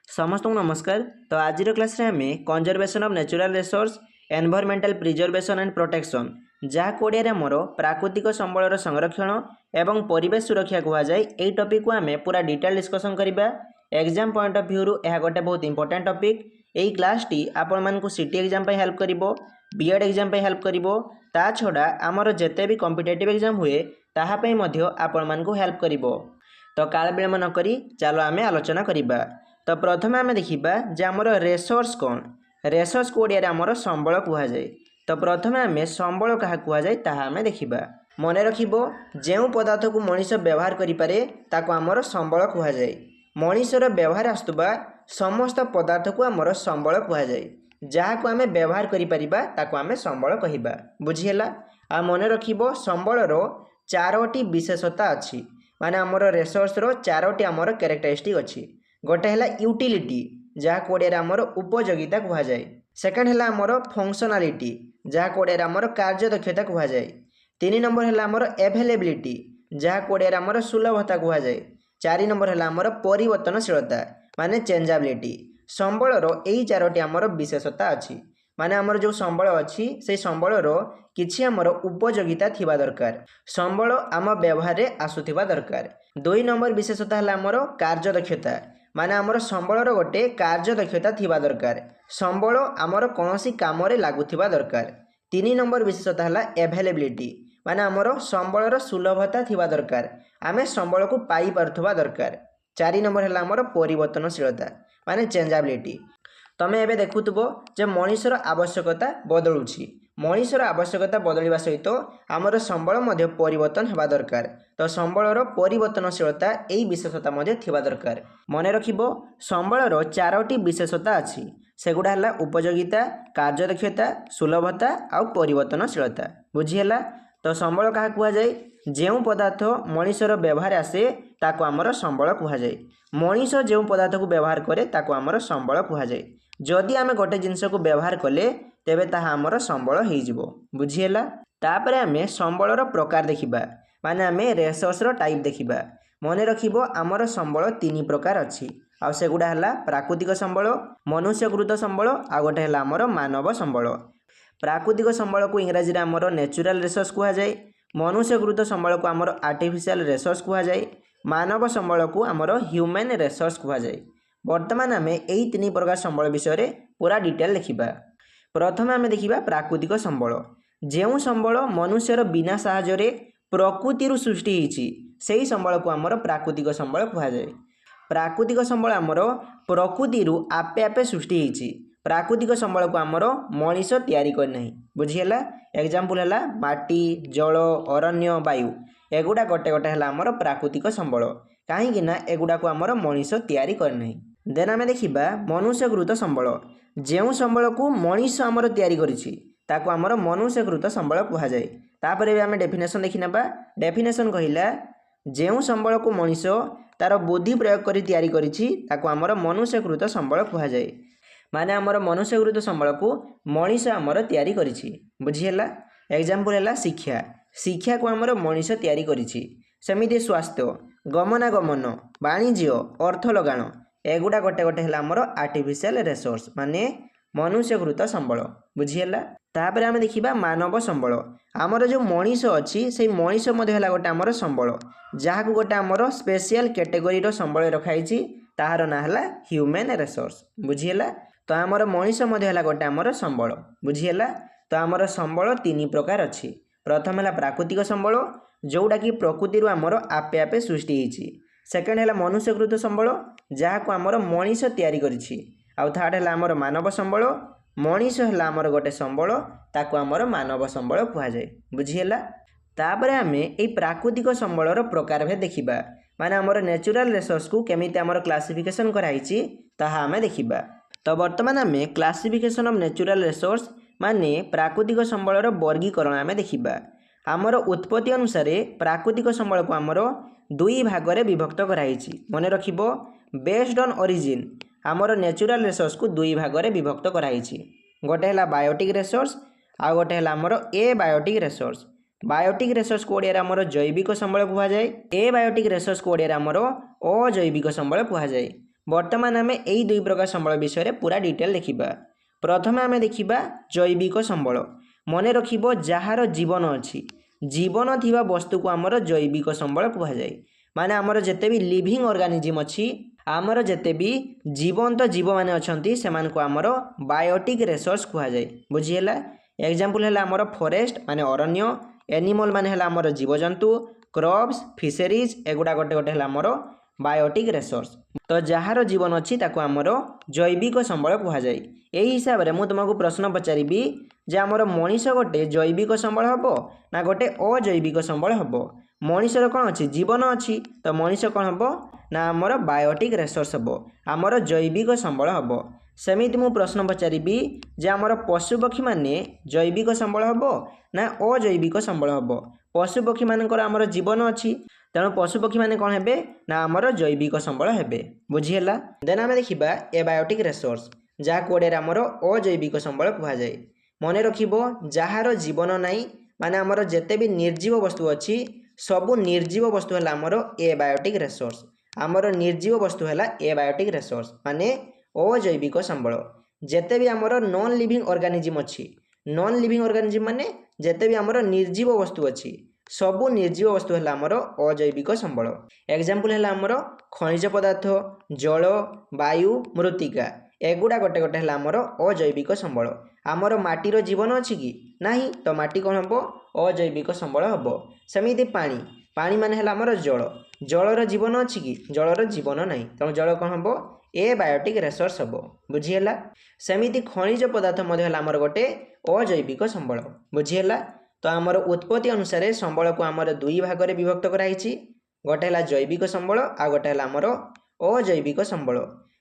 समस्त नमस्कार। तो आज क्लास रे हमें conservation of natural resource environmental preservation and protection जहाँ कोडिया मोर प्राकृतिक संबलर संरक्षण एवं परिवेश सुरक्षा कहुए यही टॉपिक को आम पूरा डिटेल डिस्कसन करवा। एग्जाम पॉइंट ऑफ व्यू यह गोटे बहुत इंपोर्टेंट टॉपिक। यही क्लास टी आपण मानकु सिटी एग्जाम हेल्प करिवो, बीएड एग्जाम हेल्प करिवो, ता छड़ा आमर जेते भी कॉम्पिटिटिव एग्जाम हुए ताहा पई मध्य आपण मानकु हेल्प करिवो। तो काल विलंब न करी चलो आम आलोचना करिबा। तो प्रथम आम देखा जे आमर रिसोर्स कौन, रिसोर्स को ओडिया आमर संबल कहुए। तो प्रथम आम संबल क्या कहुए ताहा आम देखा। मन रखिबो जो पदार्थ को मनीष व्यवहार करिपारे ताको आमर संबल कहुए। मनीषर व्यवहार आसुबा समस्त पदार्थ को आमर संबल कहुए। जहाँ को आम व्यवहार करिपारिबा ताको आम संबल कहिबा। बुझीला। आ मन रखिबो संबलर चारोटी विशेषता अच्छी, माने आमर रिसोर्स रो चारोटी आमर कैरेक्टरिस्टिक अच्छी। गोटे है यूटिलिटी जहाँ कोडिया आमर उपयोगिता कहुए। सेकेंड है आमर फंक्शनालिटी जहाँ कोडिया आमर कार्यदक्षता कहुए। 3 नंबर है आमर एभेलेबिलिटी जहाँ कोडिया आमर सुलभता कहुए। 4 नंबर है आमर परिवर्तनशीलता माने चेंजेबिलिटी। संबलर यही चारोटी आमर विशेषता अच्छी, माने आमर जो संबल अच्छी से संबलर किछि आमर उपयोगिता थिबा दरकार। संबल आम व्यवहार रे आसुथिबा दरकार। 2 नंबर विशेषता है आमर कार्यदक्षता, माने आमर संबलर गोटे कार्यदक्षता थिबा दरकार। संबल आमर कौनसी काम रे लागुथिबा दरकार। 3 नंबर विशेषता है एभेलेबिलिटी, माने आमर संबलर सुलभता थिबा दरकार, आमे संबल को पाई पारुथबा दरकार। 4 नंबर है आमर परिवर्तनशीलता माने चेंजेबिलिटी। तमे एबे देखुथबो जे मनीषर आवश्यकता बदलुछि, मनीषर आवश्यकता बदलिबा सहित आमर संबल मध्य परिवर्तन हेबा दरकार। तो संबलर परिवर्तनशीलता यही विशेषता मध्य थिबा दरकार। मन रखिबो संबलर चारोटी विशेषता अछि, सेगुडा हला उपयोगिता, कार्यदक्षता, सुलभता और परिवर्तनशीलता। बुझीला। तो संबल क्या कहुए, जो पदार्थ मनीषर व्यवहार आसे ताको आमर संबल कहुए। मनीष जो पदार्थ को व्यवहार करे ताको आमर संबल कहुए। जदि आम गोटे जिनस को व्यवहार कले तेबे ताहा आमर संबल हो। बुझीला। तापर आमे संबलर प्रकार देखिबा, माने आमे रिसोर्सर टाइप देखिबा। मन रखिबो आमर संबल 3 प्रकार अच्छी, आ सेगुडा हला प्राकृतिक संबल, मनुष्यकृत संबल आ गोटे हला आमर मानव संबल। प्राकृतिक संबल को इंग्राजी रे आमर नेचुरल रिसोर्स कहुए। मनुष्यकृत संबल को आमर आर्टिफिशियल रिसोर्स कहुए। मानव संबल को आमर ह्यूमन रिसोर्स कहुए। वर्तमान आम यही 3 प्रकार संबल विषय पूरा डिटेल देखिबा। प्रथम आम देखिबा प्राकृतिक संबल। जो संबल मनुष्यर बिना साहाय्य प्रकृति सृष्टि होइछि सेही संबल को आमर प्राकृतिक संबल कहुए। प्राकृतिक संबल आमर प्रकृति आपे आपे सृष्टि होइछि। प्राकृतिक संबल को आमर मनीष तैयारी कर नहीं। बुझीला। एग्जांपल है माटी, जल, अरण्य, वायु, एगुड़ा गोटे गोटे है आमर प्राकृतिक संबल, कहीं एगुड़ा को आमर मनीष तैयारी कर नहीं। देन आम देखा मनुष्यकृत संबल। जो संबल को मनीष आमर तैयारी करिछि ताको आमर मनुष्यकृत संबल कहुए। तापर भी आम डेफिनेशन देखि नेबा। डेफिनेशन कहिला जो संबल को मनीष तार बुद्धि प्रयोग करी तैयारी करिछि ताको आमर मनुष्यकृत संबल कहुए। माने आमर मनुष्यकृत संबल को मनीष आमर तैयारी करिछि। बुझीला। एग्जांपल है शिक्षा। शिक्षा को आमर मनीष तैयारी करिछि। सेमिति स्वास्थ्य, गमनागमन, वाणिज्य, अर्थ लगाण, एगुड़ा गोटे गोटे है आमर आर्टिफिशियल रिसोर्स माने मनुष्यकृत संबल। बुझीला। तापर आम देखिबा मानव संबल। आमर जो मनीष अच्छी से मनीष है गोटे आमर संबल, जहाँ को गोटे आमर स्पेशल कैटेगोरी संबल रखाई, ताहार ना है ह्यूमन रिसोर्स। बुझीला। तो आमर मनीष है गोटे आमर संबल। बुझीला। तो आमर संबल 3 प्रकार अच्छी। प्रथम है प्राकृतिक संबल जोड़ा कि प्रकृति आमर आपे आपे सृष्टि होइछि। सेकेंड है मनुष्यकृत संबल जहाँ को आमर मनीष तैयारी करिछि। आउ थर्ड है आमर मानव संबल। मनीष है आमर गोटे संबल, ताको आमर मानव संबल कहुए। बुझीला। तापर आमे एई प्राकृतिक संबलर प्रकार भेद देखिबा, माने आमर नेचुरल रिसोर्स को केमिति आमर क्लासिफिकेशन कराइछि ताहा आमे देखिबा। तो वर्तमान आमे क्लासिफिकेशन ऑफ नेचुरल रिसोर्स माने प्राकृतिक संबलर वर्गीकरण आमे देखिबा। आमर उत्पत्ति अनुसार प्राकृतिक संबल को आमर 2 भाग में विभक्त कराइछि। मन रखिबो बेस्ड ऑन ओरिजिन आमर नेचुरल रिसोर्स को 2 भाग में विभक्त कराइछि। गोटे है बायोटिक रिसोर्स आ गोटे है आमर ए बायोटिक रिसोर्स। बायोटिक रिसोर्स को ओडिया आमर जैविक संबल कहुए। ए बायोटिक रिसोर्स को ओडिया आमर अजैविक संबल कहुए। बर्तमान आम यही दुई प्रकार संबल विषय पूरा डिटेल देखा। प्रथम आम देखा जैविक संबल। मन रखिब जार जीवन अच्छी जीवन थिबा वस्तु को आमर जैविक संबल कहुए। माने आमर जेते भी लिविंग ऑर्गेनिज्म अच्छी आमर जेते भी जीवंत जीव माने अछंती सेमान को आमर बायोटिक रिसोर्स कहुए। बुझीला। एग्जांपल है आमर फॉरेस्ट माने अरण्य, एनिमल माने है आमर जीवजंतु, क्रॉप्स, फिशरीज एगुड़ा गोटे गोटे है आमर बायोटिक रिसोर्स। तो जार जीवन अच्छी ताको आमर जैविक संबल कहुए। यही हिसाब से मुझे तुमको प्रश्न पचारि जे आमर मनीष गोटे जैविक संबल हम ना गोटे अजैविक संबल हम। मनीषर कौन अच्छी जीवन अच्छी तो मनीष कौन हम ना आमर बायोटिक रिसोर्स हम आमर जैविक संबल हम। सेमिति मु प्रश्न पचारि जे आमर पशुपक्षी माने जैविक संबल हम ना अजैविक संबल हम। पशुपक्षी मानकर आमर जीवन अच्छी तेणु पशुपक्षी माने कौन हेबे ना आमर जैविक संबल हेबे। बुझीला। देन आम देखा एबायोटिक रिसोर्स जहाँ कोड़े आमर अजैविक संबल कहुए। मन रखिब जार जीवन नाई माने आमर जेते भी निर्जीव वस्तु अच्छी सबु निर्जीव वस्तु है आमर एबायोटिक रिसोर्स। आमर निर्जीव वस्तु है एबायोटिक रिसोर्स माने अजैविक संबल। जेते भी आमर नॉन लिविंग ऑर्गेनिज्म अच्छी नॉन लिविंग ऑर्गेनिज्म माने जेते भी आमर निर्जीव वस्तु अच्छी सबु निर्जीव वस्तु है आमर अजैविक संबल। एग्जांपल है आमर खनिज पदार्थ, जल, वायु, मृत्तिका एगुड़ा गोटे गोटे है आमर अजैविक संबल। आमर माटीर जीवन अच्छी कि नहीं तो माटी कौन हम अजैविक संबल हम। सेमिति पानी पानी माने है आमर जल जलर जीवन अच्छी कि जलर जीवन नहीं तेणु जल कौन हम एबायोटिक रिसोर्स हम। बुझीला। सेमिति खनिज पदार्थ आमर गोटे अजैविक संबल। बुझीला। तो आमर उत्पत्ति अनुसार संबल को आमर दुई भाग में विभक्त कराई। गोटे है जैविक संबल आ गोटे है आमर अजैविक संबल।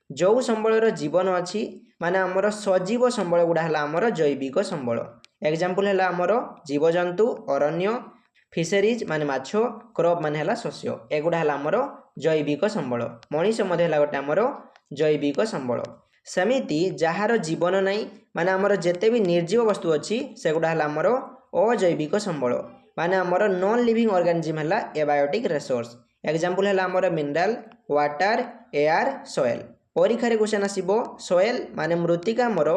जो संबलर जीवन अच्छी माने आमर सजीव संबल गुड़ा है आमर जैविक संबल। एग्जांपल है आमर जीवजंतु, अरण्य, फिशरीज माने माछ, क्रॉप माने है शस्य एगुड़ा है आमर जैविक संबल। मनीष है गोटे आमर जैविक संबल। सेमिति जार जीवन नाई माने आमर जेते भी निर्जीव वस्तु अच्छी सेगुड़ा है आमर अजैविक संबल माने आमर नॉन लिविंग ऑर्गेनिज्म है एबायोटिक रिसोर्स। एग्जांपल है आमर मिनरल, वाटर, एयर, सॉइल। परीक्षा क्वेश्चन आसो सॉइल माने मृत्तिका आमर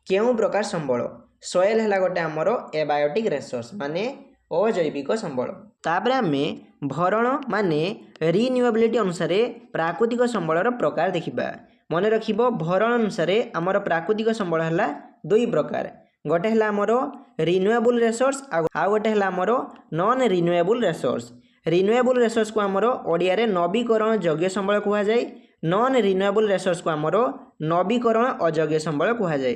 केउं प्रकार संबल। सॉइल है गोटे आमर एबायोटिक रिसोर्स माने अजैविक संबल। तापर आमे भरण माने रिन्यूएबिलिटी अनुसार प्राकृतिक संबलर प्रकार देखिबा। मन रखिब भरण अनुसार आमर प्राकृतिक संबल है दुई प्रकार। गोटे है आमर रिन्यूएबल रिसोर्स आ गोटे है आमर non renewable resource. Renewable resource को आमर ओडिया रे नवीकरण योग्य संबल कहुए। नॉन रिन्यूएबल रिसोर्स को आमर नवीकरण अयोग्य संबल कहुए।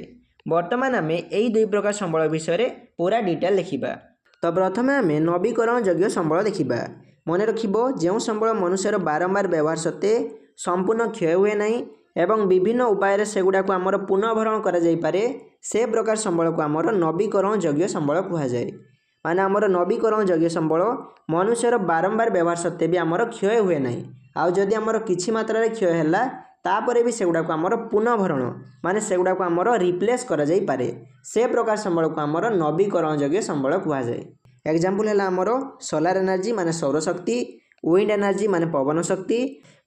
वर्तमान आम यही दुई प्रकार संबल विषय पूरा डिटेल देखा। तो प्रथम आम नवीकरण योग्य संबल देखा। मन रखिब जो संबल मनुष्यर बारंबार व्यवहार सत्वे संपूर्ण क्षय हुए नहीं एवं विभिन्न उपाय सेगुड़ा को आमर पुनर्भरण करा जाई पारे से प्रकार संबल को आमर नवीकरण योग्य संबल कहुए। माने आमर नवीकरण योग्य संबल मनुष्यर बारंबार व्यवहार सत्वे भी आमर क्षय हुए नहीं आउ जदि आमर किछि मात्रा क्षय है तापर भी सेगुड़ा को आमर पुनर्भरण माने सेगुड़ा को आमर रिप्लेस करा जाई पारे से प्रकार संबल को आमर नवीकरण योग्य संबल कहुए। एग्जांपल है आमर सोलार एनर्जी माने सौर शक्ति, विंड एनर्जी माने पवन शक्ति,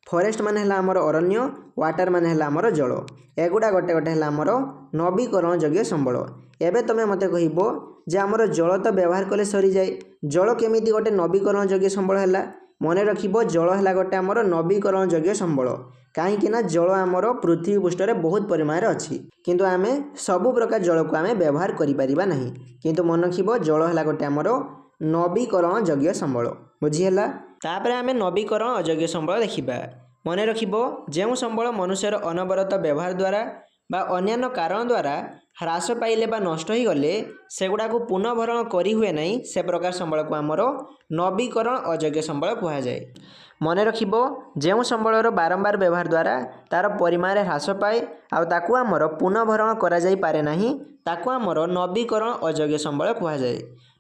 फॉरेस्ट माने है आमर अरण्य, वाटर माने है आमर जल एगुड़ा गोटे गोटे है आमर नवीकरण योग्य संबल। एबे तमे मते कहिबो जे आमर जल तो व्यवहार कले सरी जाए जल केमिति गोटे नवीकरण योग्य संबल है। मन रखिब जल है गोटे आमर नवीकरण योग्य संबल कहीं जल आमर पृथ्वी पृष्ठ में बहुत परिमाण अच्छी किंतु आमे सबु प्रकार जल को आमे व्यवहार करि परिबा नहीं किंतु मन रखिब जल है गोटे आमर नवीकरण योग्य संबल। बुझीला। तापर आमे नवीकरण अयोग्य संबल देखिबा। मन रखिब जो संबल मनुष्यर अनवरत व्यवहार द्वारा बा अन्यान्य कारण द्वारा ह्रास पाइले बा नष्ट हो गले सेगुड़ा को पुनर्भरण करी हुए नहीं से प्रकार संबल को आमर नवीकरण अयोग्य संबल कहुए। मन रखिब जो संबलर बारंबार व्यवहार द्वारा तार परिमाण ह्रास पाए आउ आमर पुनर्भरण करा जाई पारे नहीं ताकू आमर नवीकरण अयोग्य संबल कहुए।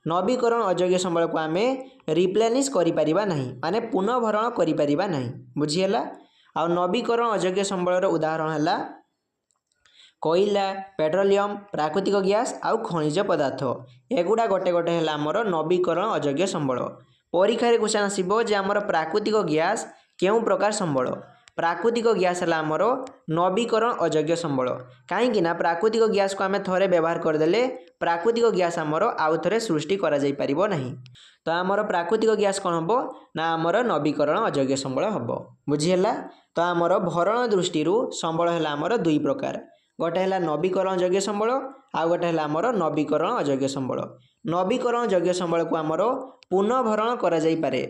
नवीकरण अयोग्य संबल को आमे रिप्लेनिश करि परिबा नहीं माने पुनर्भरण करि परिबा नहीं। बुझीला। आ नवीकरण अयोग्य संबलर उदाहरण है कोयला, पेट्रोलियम, प्राकृतिक गैस आउ खनिज पदार्थ एगुड़ा गोटे गोटे है आमर नवीकरण अयोग्य संबल। परीक्षा क्वेश्चन आसो जे आमर प्राकृतिक गैस केउं प्रकार संबल। प्राकृतिक गैस है आमर नवीकरण अयोग्य संबल कहीं प्राकृतिक गैस को आम थे व्यवहार करदे प्राकृतिक गैस आमर आउ थे सृष्टि करा जाई परिबो नहीं। तो आमर प्राकृतिक गैस कौन हम ना आमर नवीकरण अयोग्य संबल हम बुझीगला। तो आमर भरण दृष्टि संबल है आमर दुई प्रकार गोटे है नवीकरण अयोग्य संबल आउ गोटे है आमर नवीकरण अयोग्य संबल। नवीकरण अयोग्य संबल को आमर पुनः भरण करा जाई पारे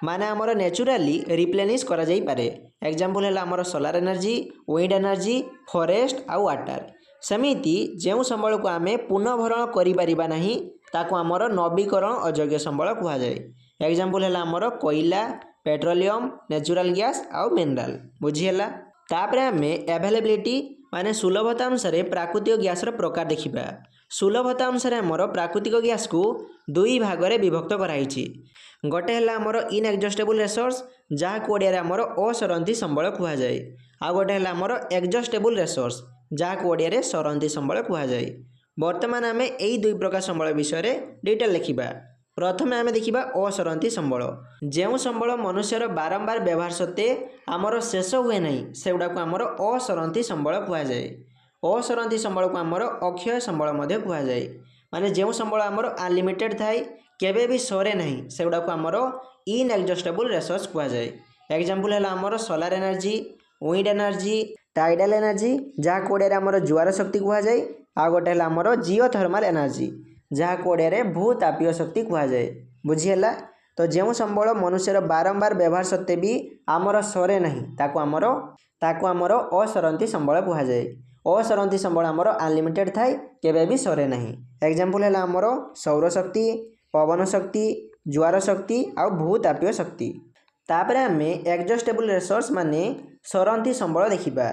माने आमर नेचुराली रिप्लेनिश करा जाई पारे। एग्जांपल है आमर solar energy wind energy forest आउ वाटर। सेमिति जो संबल को आम पुनः भरण करिपारिबा नाही ताको आमर नवीकरण अयोग्य संबल कुहा जाए। एग्जांपल है आमर कोयला पेट्रोलियम नेचुरल गैस आउ मिनरल बुझीगला। तापर आम अवेलेबिलिटी माने सुलभता अनुसार प्राकृतिक गैस प्रकार देखिबा। सुलभता अनुसार आमर प्राकृतिक गैस को दुई भाग में विभक्त कराई। गोटे है आमर इनएग्जस्टेबल रिसोर्स जहाँ को ओडिया आमर असरंती संबल कुहा जाए आ गोटे है आमर एग्जस्टेबल रिसोर्स जहाँ को ओडिया सरंती संबल कुहा जाए। वर्तमान आम यही दुई प्रकार संबल विषय डिटेल लिखा। प्रथम आम देखा असरंती संबल जो संबल मनुष्यर बारंबार व्यवहार सत्वे आमर शेष हुए नहीं से गुड़ा आमर असरंती संबल कुहा जाए। असरंती संबल को आमर अक्षय संबल कुहा जाए माने जो संबल आमर अनलिमिटेड थाए केबे भी सरे नहीं से गुड़ा आमर इनएग्जस्टेबल रिसोर्स कुहा जाए। एग्जांपल है आमर solar energy wind energy tidal energy जहाँ को ओडिया आमर जुआर शक्ति कुहा जाए आ गोटे है आमर जिओथर्माल एनर्जी जहाँ को ओडिया भूतापीय शक्ति कुहा जाए बुझीगला। तो जो संबल मनुष्यर बारंबार व्यवहार सत्वे भी आमर सरे नहीं ताको आमर असरंती संबल कुहा जाए। असरंती संबल आमर अनलिमिटेड थाए केबे भी सरे नहीं। एग्जांपल है आमर सौर शक्ति पवन शक्ति जुआर शक्ति आ भूतापीय शक्ति। तापर आम एग्जस्टेबल रिसोर्स माने सरंती संबल देखिबा।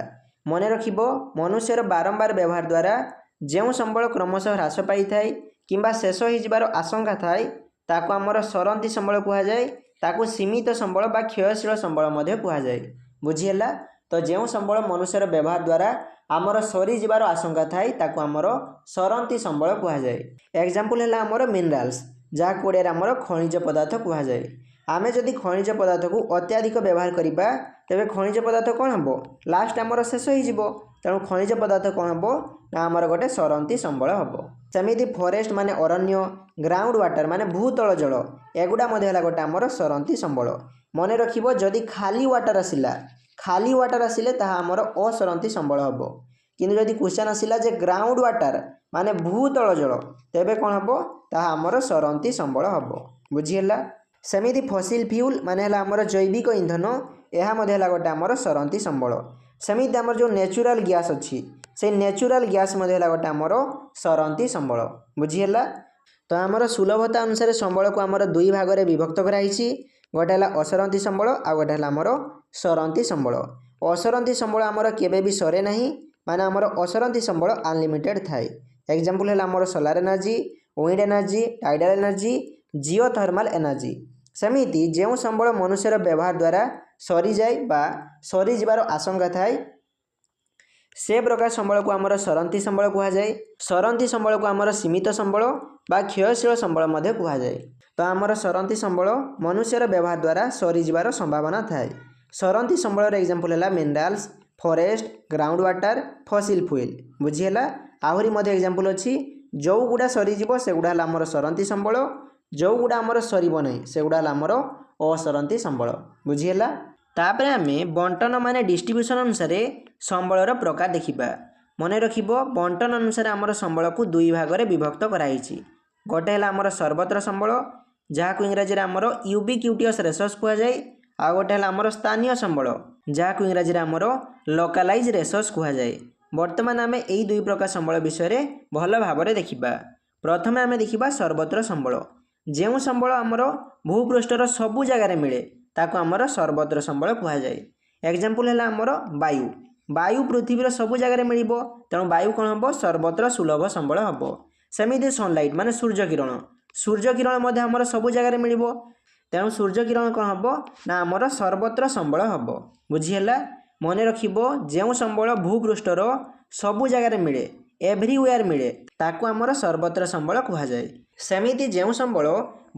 मन रखिबो मनुष्यर बारंबार व्यवहार द्वारा जो संबल क्रमशः ह्रास पाई थाए किंबा शेष हो जिबार आशंका थाए ताको आमर सरंती संबल कुहा जाए। ताको सीमित संबल बा क्षयशील संबल मध्य कुहा जाए बुझीगला। तो जो संबल मनुष्यर व्यवहार द्वारा आमर सरी जिबार आशंका थाए ताको आमर सरंती संबल कुहा जाए। एग्जांपल है आमर मिनरल्स जहाँ को ओडिया आमर खनिज पदार्थ कुहा जाए। आमे जदि खनिज पदार्थ को अत्याधिक व्यवहार करिबा तेबे खनिज पदार्थ कौन हम लास्ट आमर शेष हो तेणु खनिज पदार्थ कौन हम ना आमर गोटे सरंती संबल हम। सेमिति फॉरेस्ट माने अरण्य ग्राउंड वाटर माने भूतल जल एगुड़ा गोटे आमर सरंती संबल। मन रखिबो जदि खाली वाटर आसिले ताहा आमर असरंती संबल हम किंतु जदि क्वेश्चन आसिला जे ग्राउंड वाटर माने भूतल जल तेबे कौन हम ताहा आमर सरंती संबल हम बुझीगला। सेमिति फसिल फ्यूल माने है आमर जैविक इंधन यह गोटे आमर सरंती संबल। सेमिति आमर जो नेचुरल गैस अच्छी से नेचुरल गैस गोटे आमर सरंती संबल बुझीगला। तो आमर सुलभता अनुसार संबल को आमर दुई भाग में विभक्त कराई। गोटे है असरंती संबल आ गोटे है आमर सरंती संबल। असरंती संबल आमर केबे भी सरे नहीं माने आमर असरंती संबल अनलिमिटेड थाए। एग्जांपल है आमर solar energy wind energy tidal energy geothermal energy. सेमिति जो संबल मनुष्यर व्यवहार द्वारा सरी जाए बा सरी जिबार आशंका थाए से प्रकार संबल को आमर सरंती संबल कुहा जाए। सरंती संबल को आमर सीमित संबल बा क्षयशील संबल मध्य कुहा जाए। तो आमर सरंती संबल मनुष्यर व्यवहार द्वारा सरी जिबार संभावना थाए। सरंती संबल एग्जांपल है मिनरल्स फॉरेस्ट ग्राउंड वाटर फसिल फ्यूल बुझीगला। आहरी मध्य एग्जांपल अच्छी जो गुड़ा सरीजिव से गुड़ा आमर सरंती संबल जो गुड़ा आमर सरब नहीं से गुड़ा आमर असरंती संबल बुझीगला। तापर आम बंटन माने डिस्ट्रीब्यूशन अनुसार संबलर प्रकार देखिबा। मन रखिबो बंटन अनुसार आमर संबल को दुई भाग में विभक्त कराई। गोटे है आमर सर्वत्र संबल जहाँ को इंग्राजी आमर यूबिक्यूटियस रिसोर्स कुहा जाए आ गोटे है आमर स्थानीय संबल जहाँ को इंग्राजी आमर लोकालाइज रिसोर्स कुहा जाए। वर्तमान आम यही दुई प्रकार संबल विषय भल भाव में देखिबा। प्रथम आम देखिबा सर्वत्र संबल जो संबल आमर भूपृष्ठर सबु जगार मिले ताको आमर सर्वत्र संबल कुहा जाए। एग्जांपल है आमर वायु पृथ्वीर सबु जगार मिलिबो तेणु वायु कौन हम सर्वत्र सुलभ संबल हम। सेमिति सनलाइट माने सूर्य किरण आमर सबु जगार मिलिबो तेणु सूर्य किरण कौन हम ना आमर सर्वत्र संबल हम बुझीगला। मन रखिबो जो संबल भूपृष्ठर सबु जगार मिले एभ्रीवेयर मिले ताकू आमर सर्वत्र संबल कहुए। सेमिति जो संबल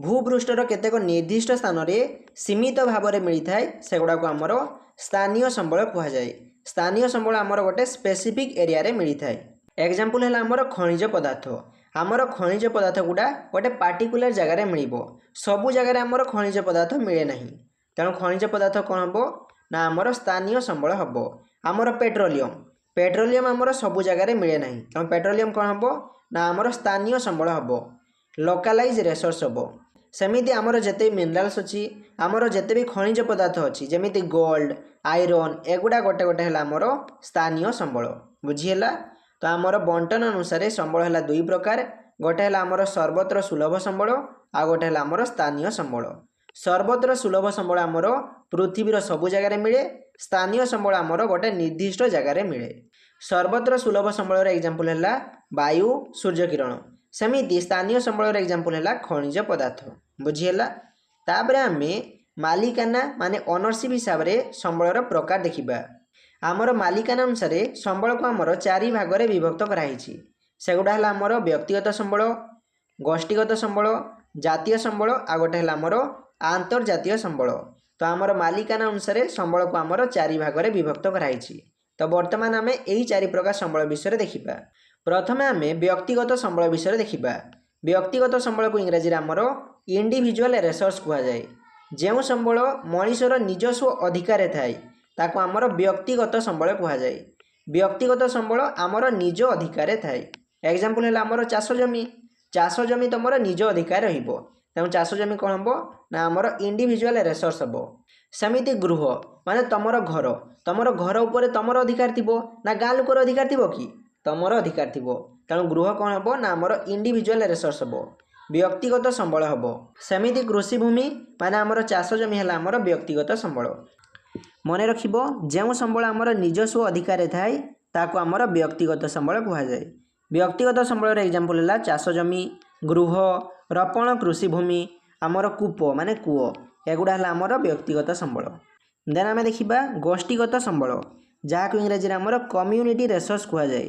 भूपृष्ठर केतेक निर्दिष्ट स्थान में सीमित भाव में मिलता है सेगुड़ा को आमर स्थानीय संबल कहुए। स्थानीय संबल आमर गोटे स्पेसिफिक एरिया रे मिलता है। एग्जांपल है आमर खनिज पदार्थ। आमर खनिज पदार्थ गुड़ा गोटे पार्टिकुलर जगार मिल सबू जगार आमर खनिज पदार्थ मिले ना तेणु खनिज पदार्थ कौन हम ना आमर स्थानीय संबल हम। आमर पेट्रोलियम पेट्रोलियम आमर सबू जगार मिले ना तेणु पेट्रोलियम कौन हम ना आमर स्थानीय संबल हम लोकालाइज रिसोर्स हम। सेमिति आमर जिते मिनराल्स अच्छी आमर जिते भी खनिज पदार्थ अच्छी जमीती गोल्ड आयरन एगुड़ा गोटे गोटे है आमर स्थानीय संबल बुझीगला। तो आमर बंटन अनुसार संबल है दुई प्रकार गोटे है आमर सर्वत्र सुलभ संबल आ गोटे है आमर स्थानीय संबल। सर्वत्र सुलभ संबल आमर पृथ्वीर सबु जगार मिले स्थानीय संबल आमर गोटे निर्दिष्ट जगार मिले। सर्वत्र सुलभ संबल एग्जांपल है वायु सूर्य किरण सेमिति स्थानीय संबल एग्जांपल है खनिज पदार्थ बुझीगला। तापर आम मालिकाना माने ओनरशिप हिसाब से संबलर प्रकार देखिबा। आमर मालिकाना अनुसार संबल को आमर 4 भाग में विभक्त कराई सेगुड़ा है आमर व्यक्तिगत संबल गोष्ठीगत संबल जातीय संबल आ गोटे है आमर आंतर्जातीय संबल। तो आमर मालिकाना अनुसार संबल को आमर 4 भाग में विभक्त कराई। तो बर्तमान आम यही 4 प्रकार संबल विषय देखिबा। प्रथमे आम व्यक्तिगत संबल विषय देखिबा। व्यक्तिगत संबल को इंग्राजी आमर इंडिविजुअल रिसोर्स कहुए। जो संबल मनीषर निजस्व अधिकार थाए ताको आमर व्यक्तिगत संबल कहुए। व्यक्तिगत संबल आमर निज अधिकार थाए। एग्जांपल है आमर चाष जमी तुम निज अधिकार रहिबो तेणु चाष जमी कौन हम ना आमर इंडिविजुअल रिसोर्स हम। सेमिति गृह माने तमर घर उपर तमर अधिकार थिबो ना गाँ लोकर अधिकार थिबो कि तमर अधिकार थिबो तेणु गृह कौन हम ना आमर इंडिविजुअल रिसोर्स हम व्यक्तिगत संबल हम। सेमिति कृषि भूमि माने आमर चाष जमी है आमर व्यक्तिगत संबल। मन रखिबो जो संबल आमर निजस्व अधिकार थाए ताको आमर व्यक्तिगत संबल कहुए। व्यक्तिगत संबल एग्जांपल है चाष जमी गृह रपण कृषि भूमि आमर कूप माने कूओ एगुड़ा है आमर व्यक्तिगत संबल। देन आम देखा गोष्ठीगत संबल जहाँ इंग्राजी आमर कम्युनिटी रिसोर्स कहुए।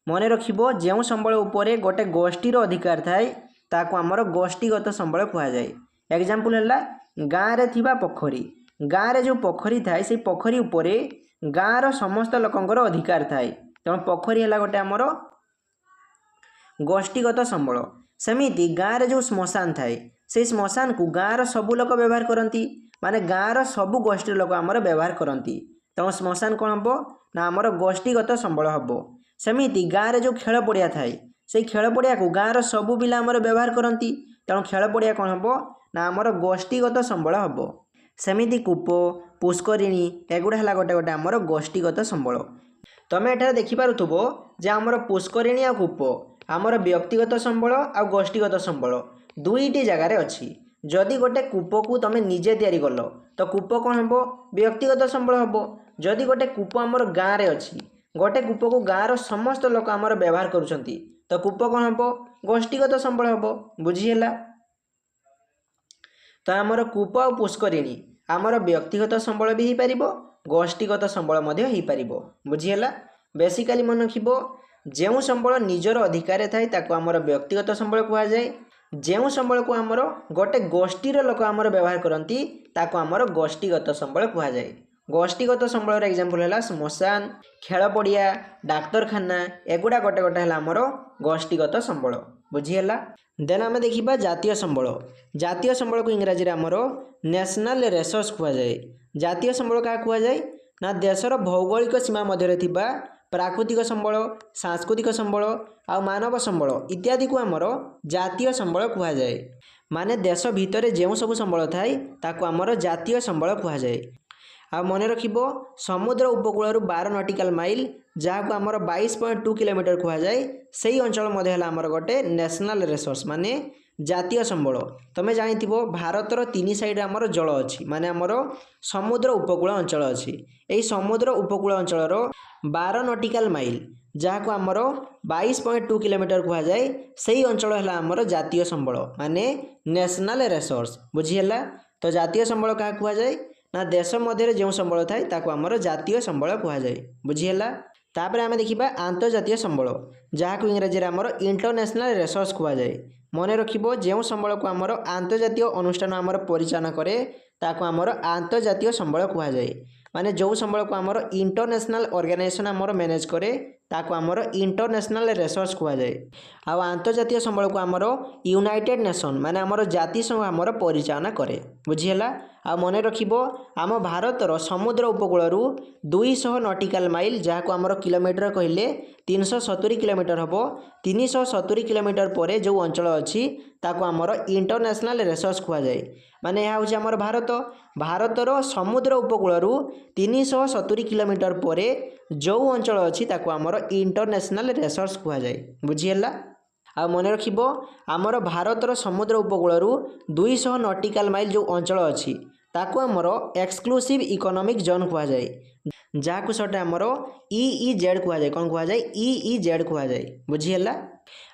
मन रखिबो जो संबल उपरे गोटे गोष्ठीर अधिकार थाए ताको आमर गोष्ठीगत संबल कहुए। एग्जांपल है गाँव रे थिबा पोखरी गाँव रे जो पोखरी थाए से पोखरी उपरे गाँवर समस्त लोकंकर अधिकार थाए तेणु पोखरी है गोटे आमर गोष्ठीगत संबल। सेमिति गाँव रे जो श्मशान थाए से श्मशान को गाँवर सबू लोक व्यवहार करती माने गाँवर सबू गोष्ठी लोक आमर व्यवहार करती तेणु श्मशान कौन हम ना आमर गोष्ठीगत संबल हम। सेमिति गाँव रे जो खेल पड़िया थाए से खेल पड़िया को गाँवर सबू पिला आमर व्यवहार करती तेणु खेल पड़िया कौन हम ना आमर गोष्ठीगत संबल हम। सेमिति कूप पुष्करिणी एगुड़ा है गोटे गोटे आमर गोष्ठीगत संबल। तुम एठार देखिपारुथबो जे आमर पुष्करिणी आ कूप आमर व्यक्तिगत संबल आ गोष्ठीगत संबल दुईटी जगार अच्छी। जदि गोटे कूप को तुम निजे तैयारी कल तो कूप कौन हम व्यक्तिगत संबल हम। जदि गोटे कूप आमर गाँव में अच्छी गोटे कूप को गाँवर समस्त लोक आमर व्यवहार करुँच तो कूप कौन हम गोष्ठीगत संबल हम बुझीगला। तो आमर कूप आ पुष्करिणी आमर व्यक्तिगत संबल भी हो पार गोष्ठीगत संबल हो पार बुझीगला। बेसिकाली मन रखिबो जो संबल निजर अधिकार थाए ताको आमर व्यक्तिगत संबल कहुए। जो संबल को आमर गोटे गोष्ठीर लोक आमर व्यवहार करती ताको आमर गोष्ठीगत संबल कहुए। गोष्ठीगत संबल एग्जांपल है श्मशान खेल पड़िया डाक्तरखाना एगुड़ा गोटे गोटे है आमर गोष्ठीगत संबल बुझीगला। देन आम देखा जातीय संबल। जातीय संबल को इंग्राजी आमर नेशनल रिसोर्स कहुए। जातीय संबल क्या कहुए ना देशर भौगोलिक सीमा मध्य थिबा प्राकृतिक संबल सांस्कृतिक संबल आ मानव संबल इत्यादि को आमर जातीय संबल कहुए। माने देश भितर जो सब संबल थाए ताको आमर जातीय संबल कहुए। आ मन रखिबो समुद्र उपकूल 12 नॉटिकल माइल जहाँ को आमर 22.2 किलोमीटर कहुए से अंचल मध्य है आमर गोटे नेशनल रिसोर्स माने जातीय संबल। तुम जानिथिबो भारतर 3 साइड आमर जल अच्छी माने आमर समुद्र उपकूल अंचल अच्छी। यही समुद्र उपकूल अंचल 12 नॉटिकल माइल जहाँ को आमर 22.2 किलोमीटर कहुए से अंचल है आमर जातीय संबल माने नेशनल रिसोर्स बुझीगला। तो जातीय संबल क्या कहुए ना देश मध्य जो संबल थाए ताको आमर जातीय संबल कहुए बुझीगला। तापर आम देखा आंतर्जातीय संबल जहाँ को इंग्राजी आमर इंटरनेशनल रिसोर्स कहुए। मन रखिबो जो संबल को आमर आंतर्जातीय अनुष्ठान आमर परिचालन करे ताको आमर आंतर्जातीय संबल कहुए। माने जो संबल को आमर इंटरनेशनल ऑर्गेनाइजेशन आमर मैनेज करे ताको आमर इंटरनेशनल रिसोर्स कहुए। आउ आंतर्जातीय संबल को आमर यूनाइटेड नेशन माने आमर जातिसंघ आमर परिचालन करे। बुझीला। आ मन रखिबो आम भारतर समुद्र उपकूल 200 नॉटिकल माइल जहाँ को आमर किलोमीटर कहले 370 किलोमीटर हम 370 किलोमीटर पर जो अंचल अच्छी ताको आमर इंटरनेशनल रिसोर्स कहुए। माने यह हूँ आमर भारतर समुद्र उपकूल 370 किलोमीटर पर जो अंचल अच्छी ताको आमर इंटरनेशनल रिसोर्स कहुए। बुझीला। आ मन रखिबो आमर भारतर समुद्र उपकूल 200 नॉटिकल माइल जो अंचल अच्छी ताको आमर एक्सक्लूसिव इकोनॉमिक जोन कहुए। जहाँ को सटे आमर EEZ कहुए। कौन कहुए? EEZ कहुए। बुझीला।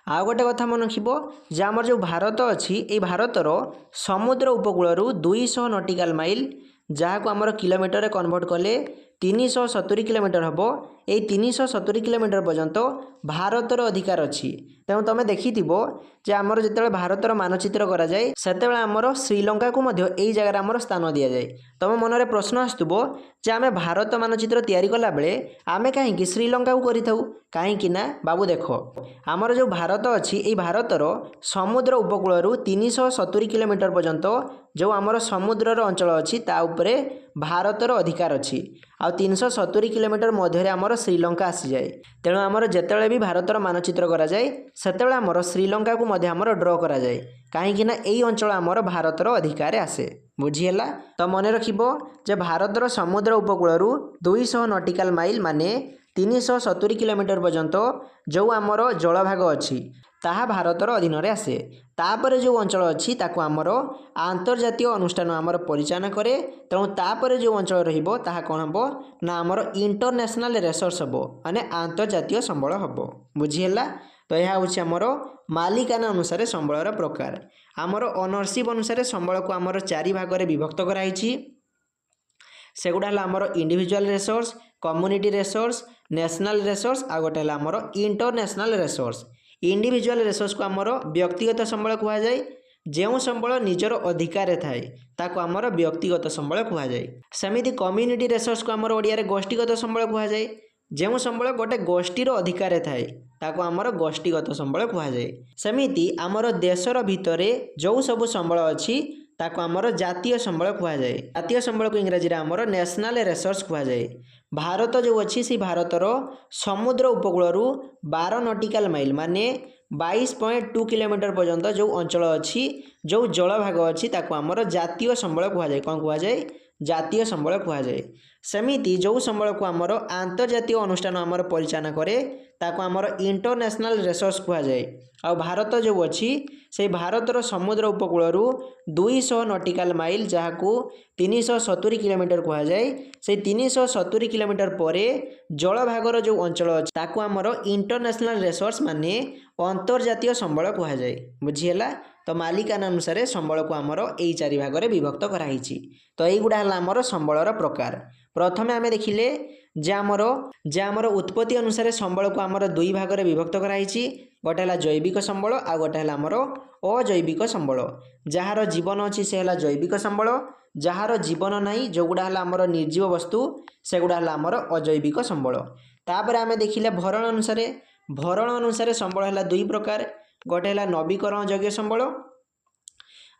आउ गोटे कथा मन रखिबो जे आमर जो भारत अच्छी ये भारतर समुद्र उपकूल 200 नॉटिकल माइल जहाँ को आमर किलोमीटर कन्वर्ट कले 370 किलोमीटर हम ये 370 किलोमीटर पर्यंत भारतर अधिकार अच्छी। तेणु तुम देखि जे आमर जिते भारतर मानचित्र करा जाए सेतेबेले आमर श्रीलंका को मध्य एई जगह आमर स्थान दि जाए। तुम मन में प्रश्न आसुबो जे आमे भारत मानचित्र तैयारी कला बेले आमे कहीं श्रीलंका को करिथाउ कहीं ना बाबू देख आमर जो भारत अच्छी ये भारतर समुद्र उपकूल 370 किलोमीटर पर्यंत जो आमर समुद्रर अंचल अच्छी ता उपरे भारतर अधिकार अच्छी। आ 370 किलोमीटर मध्य आमर श्रीलंका आसी जाए। तेणु आमर जितेबाला भी भारतर मानचित्र करा जाए सेतेबाला आमर श्रीलंका को मध्य आमर ड्र करा जाए कहीं ना यही अंचल आमर भारतर अधिकार आसे। बुझीला। तो मन रखिबो जे भारतर समुद्र उपकूल 200 नॉटिकल माइल माने 370 किलोमीटर पर्यंत जो आमर जलभाग अच्छी ताहा भारतर अधीन रे आसे। तापर जो अंचल अच्छी ताको आमर आंतर्जातीय अनुष्ठान आमर परिचालन करे। तेणु तापर जो अंचल रहिबो ताहा कोन हबो ना आमर इंटरनेशनल रिसोर्स हबो माने आंतर्जातीय संबल हबो। बुझीला। तो यह हूँ आमर मालिकाना अनुसार संबलर प्रकार। आमर ओनरशिप अनुसार संबल को आमर 4 भाग में विभक्त कराई। सेगुड़ा आमर individual resource, community resource, national resource आ गोटे आमर इंटरनेशनल रिसोर्स। इंडिविजुअल रिसोर्स को आमर व्यक्तिगत संबल कहुए। जो संबल निजर अधिकार थाए ताको आमर व्यक्तिगत संबल कहुए। सेमिति कम्युनिटी रिसोर्स को आमर ओडिया रे गोष्ठीगत संबल कहुए। जो संबल गोटे गोष्ठीर अधिकार थाए ताको आमर गोष्ठीगत संबल कहुए। सेमिति आमर देशर भितरे जो सब संबल अच्छी ताको आमर जातीय संबल कहुए। जातीय संबल को इंग्राजी रे आमर नेशनल रिसोर्स कहुए। भारत जो अच्छी सी भारतर समुद्र उपकूल 12 नॉटिकल माइल माने 22.2 किलोमीटर पर्यंत जो अंचल अच्छी जो जलभाग अच्छी ताको आमर जातीय संबल कहुए। कौन कहुए? जातीय संबल कहुए। सेमिति जो संबल को आमर आंतर्जातीय अनुष्ठान आमर परिचालन करे ताको आमर इंटरनेशनल रिसोर्स कहुए। आ भारत जो अच्छी से भारतर समुद्र उपकूल 200 नॉटिकल माइल जहाँ को 370 किलोमीटर कहुए। से 370 किलोमीटर पर जलभागर जो अंचल अच्छी ताको आमर इंटरनेशनल रिसोर्स माने अंतर्जातीय संबल कहुए। बुझीला। तो मालिकाना अनुसार संबल को आमर यही 4 भाग में विभक्त कराई। तो यहीगुड़ा आमर संबलर प्रकार। प्रथम आम देखिले जे आमर उत्पत्ति अनुसार संबल को आमर 2 भाग में विभक्त कराई। गोटे है जैविक संबल आ गोटे है आमर अजैविक संबल। जार जीवन अच्छी से है जैविक संबल, जार जीवन नहीं जो गुड़ा है आमर निर्जीव वस्तु से गुड़ा है आमर अजैविक संबल। तापर आम देखिले भरण अनुसार संबल है 2 प्रकार। गोटे है नवीकरण योग्य संबल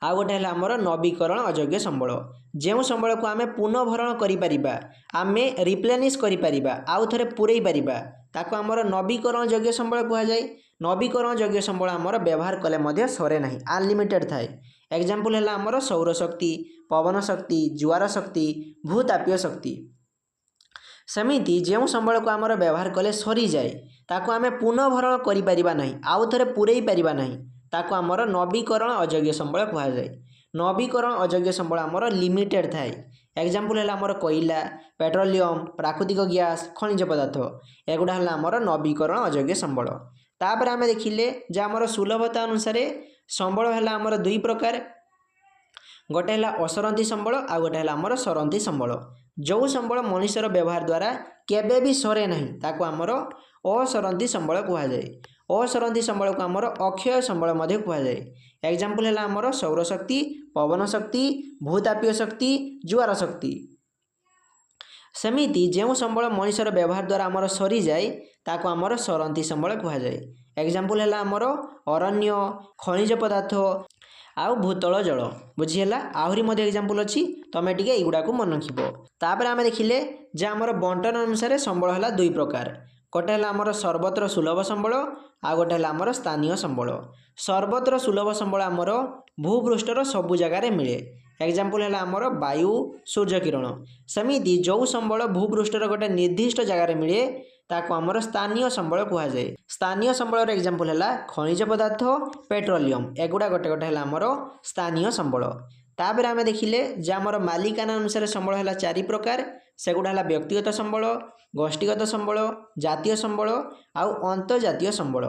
आ गोटे है आमर नवीकरण अयोग्य संबल। जो संबल को आम पुनः भरण करिपरिबा आमे रिप्लेनिश करिपरिबा आउ थरे पुरई परिबा ताको आमर नवीकरण योग्य संबल कहुए। नवीकरण योग्य संबल आमर व्यवहार कले मध्य सरे नहीं, अनलिमिटेड थाए। एग्जांपल है आमर सौर शक्ति, पवन शक्ति, ज्वार शक्ति, भूतापीय शक्ति। सेमिति जो संबल को आमर व्यवहार कले सरी जाए ताको आमे पुनः भरण करिपरिबा नहीं, आउ थरे पुरई परिबा नहीं ताको आमर नवीकरण अयोग्य संबल कहुए। नवीकरण अयोग्य संबल आमर लिमिटेड थाए। एग्जांपल है आमर कोयला, पेट्रोलियम, प्राकृतिक गैस, खनिज पदार्थ एगुड़ा है आमर नवीकरण अयोग्य संबल। तापर आम देखिले जे आमर सुलभता अनुसार संबल है आमर 2 प्रकार। गोटे है असरंती संबल आ गोटे है आमर सरंती संबल। जो संबल मनुष्यर व्यवहार द्वारा केबे भी सरे नहीं ताको आमर असरंती संबल कहुए। असरंती संबल को आमर अक्षय संबल कहुए। एग्जाम्पल है आमर सौरशक्ति, पवन शक्ति, भूतापीय शक्ति, जुआर शक्ति। सेमिति जो संबल मनुष्यर व्यवहार द्वारा आमर सरी जाए ताको आमर सरंती संबल कहुए। एग्जाम्पल है आमर अरण्य, खनिज पदार्थ आउ भूतल जल। बुझीगला। आहरी मध्य एग्जाम्पल अच्छी तुम टे युवा को मन रख। तापर आम देखिले जे आमर बंटन अनुसार संबल है दुई प्रकार। गोटे है आमर सर्वत्र सुलभ संबल, आ गोटे है आमर स्थानीय संबल। सर्वत्र सुलभ संबल आमर भूपृष्ठर सबु जगार मिले। एग्जाम्पल है आमर वायु, सूर्य किरण। सेमिति जो संबल भूपृष्ठर गोटे निर्दिष्ट जगार मिले ताको आमर स्थानीय संबल कहुए। स्थानीय संबल एग्जाम्पल है खनिज पदार्थ, पेट्रोलियम। एगुड़ा गोटे गोटे है आमर स्थानीय संबल। तापर आम देखिले जे आमर मालिकाना अनुसार संबल है 4 प्रकार। सेगुड़ा है व्यक्तिगत संबल, गोष्ठीगत संबल, जातीय संबल आउ अंतर्जातीय संबल।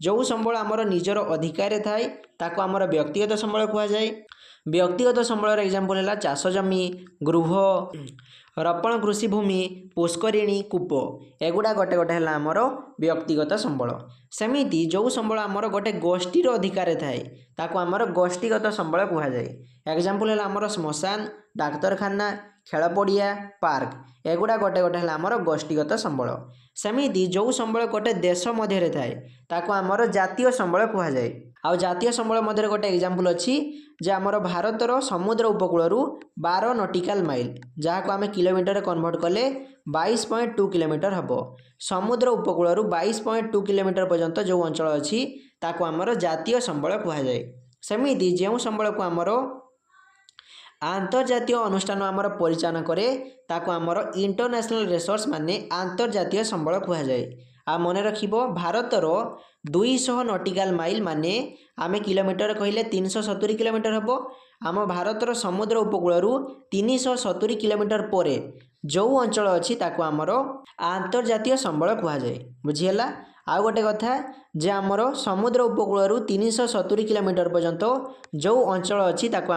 जो संबल आमर निजर अधिकार थाए ताको आमर व्यक्तिगत संबल कहुए। व्यक्तिगत संबल एग्जाम्पल है चाष जमी, गृह, रपण कृषि भूमि, पुष्करिणी, कूप। एगुड़ा गोटे गोटे है आमर व्यक्तिगत संबल। सेमिति जो संबल आमर गोटे गोष्ठीर अधिकार थाए ताको आमर गोष्ठीगत संबल कहुए। एग्जाम्पल है आमर श्मशान, डाक्तरखाना, खेल पड़िया, पार्क। एगुड़ा गोटे गोटे है आमर गोष्ठीगत संबल। सेमिति जो संबल गोटे देश मध्य थाए ताको आमर जातीय संबल कहुए। आउ जातीय संबल मध्य गोटे एग्जाम्पल अच्छी जे आमर भारतर समुद्र उपकूल 12 नॉटिकल माइल जहाँ को आम किलोमीटर कन्वर्ट कले 22.2 किलोमीटर हम। समुद्र उपकूल 22.2 किलोमीटर पर्यंत जो अंचल अच्छी ताको आमर जातीय संबल कहुए। सेमिति जो संबल को आमर आंतर्जातीय अनुष्ठान आमर परिचालन करे ताको आमर इंटरनेशनल रिसोर्स माने आंतर्जातीय संबल कहुए। आ मन रखिब भारतर 200 नॉटिकल माइल माने आमे किलोमीटर कहले 370 किलोमीटर हम। आम भारतर समुद्र उपकूल 370 किलोमीटर पर जो अंचल अच्छी ताको आमर आंतर्जातीय संबल कहुए। बुझीगला। आउ गोटे कथा जे आमर समुद्र उपकूल 370 किलोमीटर पर्यंत जो अंचल अच्छी ताको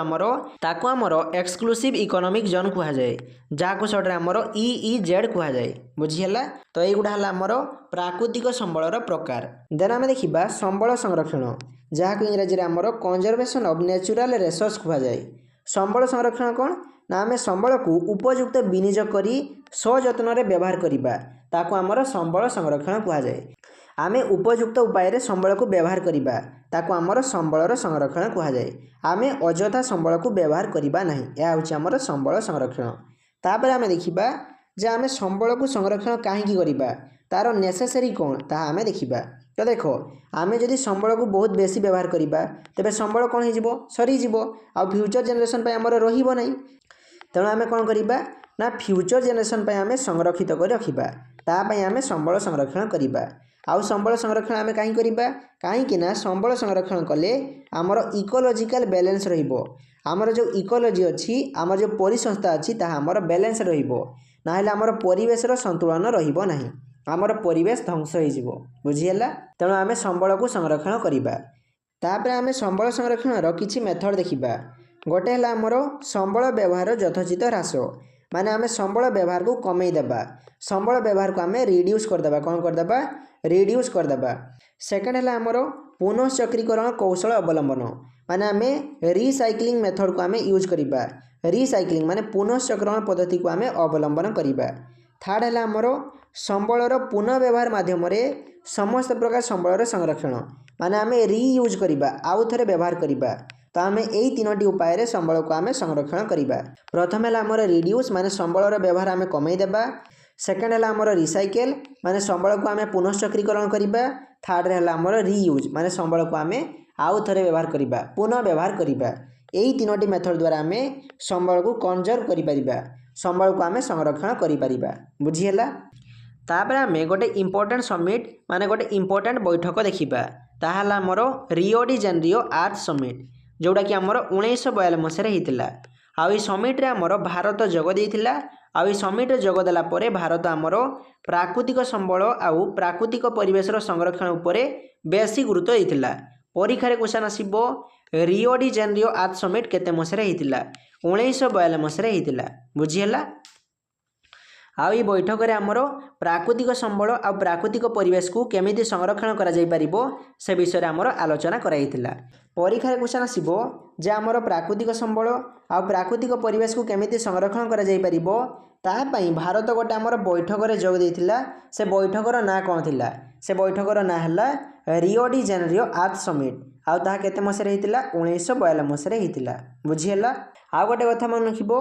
आमर एक्सक्लूसिव इकोनॉमिक जोन कहुए, जहाँ को सॉर्ट आमर EEZ कहुए। बुझीगला। तो युड़ा है आमर प्राकृतिक संबलर प्रकार। देन आम देखा संबल संरक्षण, जहाँ को इंग्राजी आमर कंजर्वेशन ऑफ नेचुरल रिसोर्स कहुए। संबल संरक्षण कौन ना आम संबल को उपयुक्त विनियोग करी सजतन व्यवहार करवा ताको आमर संबल संरक्षण कहुए। आमे उपयुक्त उपाय संबल को व्यवहार करवा ताको आमर संबलर संरक्षण कहुए। आमे अजथा संबल को व्यवहार करवा नहीं, यह हूँ आमर संबल संरक्षण। तापर आमे देखिबा जे आमे संबल को संरक्षण कहीं करवा तार नेसेसरी कौन ताहा आमे देखिबा। तो देखो आमे जदि संबल को बहुत बेसी व्यवहार करवा तेबे संबल कौन हो सरीज आ फ्यूचर जेनेरेशन पे आमर रहिबो नहीं। तेणु आमे कौन करवा ना फ्यूचर जेनेरेशन पे आमे संरक्षित कर रखिबा, तापाई आमे संबल संरक्षण करवा। आउ संबल संरक्षण आमे कहीं करवा कहीं संबल संरक्षण कले आमर इकोलॉजिकल बैलेंस रहिबो। आमर जो इकोलॉजी अच्छी आमर जो परिसंस्था अच्छी ताहा आमर बैलेंस रहिबो, नाहेले आमर परिवेशर संतुलन रहिबो नहीं, आमर परिवेश ध्वंस हो। बुझीगला। तेणु आमे संबल को संरक्षण करवा। तापर आमे संबल संरक्षण किछि मेथड देखिबा। गोटे है आमर संबल व्यवहार यथोचित ह्रास, माने आमे संबल व्यवहार को कमई देबा। संबल व्यवहार को आमे रिड्यूस करदेबा। कौन करदेबा? रिड्यूस करदेबा। सेकेंड है आमर पुनश्चक्रीकरण कौशल अवलंबन, माने आमे रिसाइक्लिंग मेथड को आमे यूज करिबा। रिसाइक्लिंग माने पुनश्चक्रण पद्धति को आमे अवलंबन करिबा। थर्ड है आमर संबलर पुनः व्यवहार माध्यम समस्त प्रकार संबलर संरक्षण, माने आमे रीयूज करिबा, आउ थरे व्यवहार करिबा। तो आमे एई तीनोटी उपाय संबल को आमे संरक्षण करिबा। प्रथम है आमर रिड्यूस माने संबलर व्यवहार आमे कमई देबा। सेकेंड है आमर रिसाइकेल माने संबल को आमे पुनश्चक्रीकरण करिबा। थर्ड है आमर रीयूज माने संबल को आमे आउ थरे व्यवहार करिबा, पुनः व्यवहार करिबा। एई तीनोटी मेथड द्वारा आमे संबल को कंजर्व करि परिबा, संबल को आमे संरक्षण करि परिबा। बुझीगला। तापर आमे गोटे इंपोर्टेंट समिट माने गोटे इंपोर्टेंट बैठक देखिबा, ताहाला आमर रियो डी जेनेरियो आर्थ समिट, जोड़ा कि आमर 1942 मसीह होता। आउ समिट्रे आमर भारत जोग देइथिला। आउ समिट्रे जोग देला परे भारत आमर प्राकृतिक संबल आउ प्राकृतिक परिवेशर संरक्षण उपरे बेसी गुरुत्व देइथिला। परीक्षा क्वेश्चन आसीबो रियो डी जेनेरियो आर्थ समिट केते मसीह होता? 1942 मसीह होता। बुझीगला। ଆଉ ଏଇ ବୈଠକରେ ଆମର ପ୍ରାକୃତିକ ସମ୍ବଳ ଆଉ ପ୍ରାକୃତିକ ପରିବେଶକୁ କେମିତି ସଂରକ୍ଷଣ କରାଯାଇପାରିବ ସେ ବିଷୟରେ ଆମର ଆଲୋଚନା କରାଯାଇଥିଲା। ପରୀକ୍ଷାରେ କ୍ୱେଶ୍ଚନ୍ ଆସିବ ଯେ ଆମର ପ୍ରାକୃତିକ ସମ୍ବଳ ଆଉ ପ୍ରାକୃତିକ ପରିବେଶକୁ କେମିତି ସଂରକ୍ଷଣ କରାଯାଇପାରିବ ତା ପାଇଁ ଭାରତ ଗୋଟେ ଆମର ବୈଠକରେ ଯୋଗ ଦେଇଥିଲା। ସେ ବୈଠକର ନାଁ କ'ଣ ଥିଲା? ସେ ବୈଠକର ନାଁ ହେଲା Rio de Janeiro earth summit. ଆଉ ତାହା କେତେ ମସିହାରେ ହେଇଥିଲା? 1952 ମସିହାରେ ହେଇଥିଲା। ବୁଝିହେଲା? ଆଉ ଗୋଟେ କଥା ମନେ ରଖିବ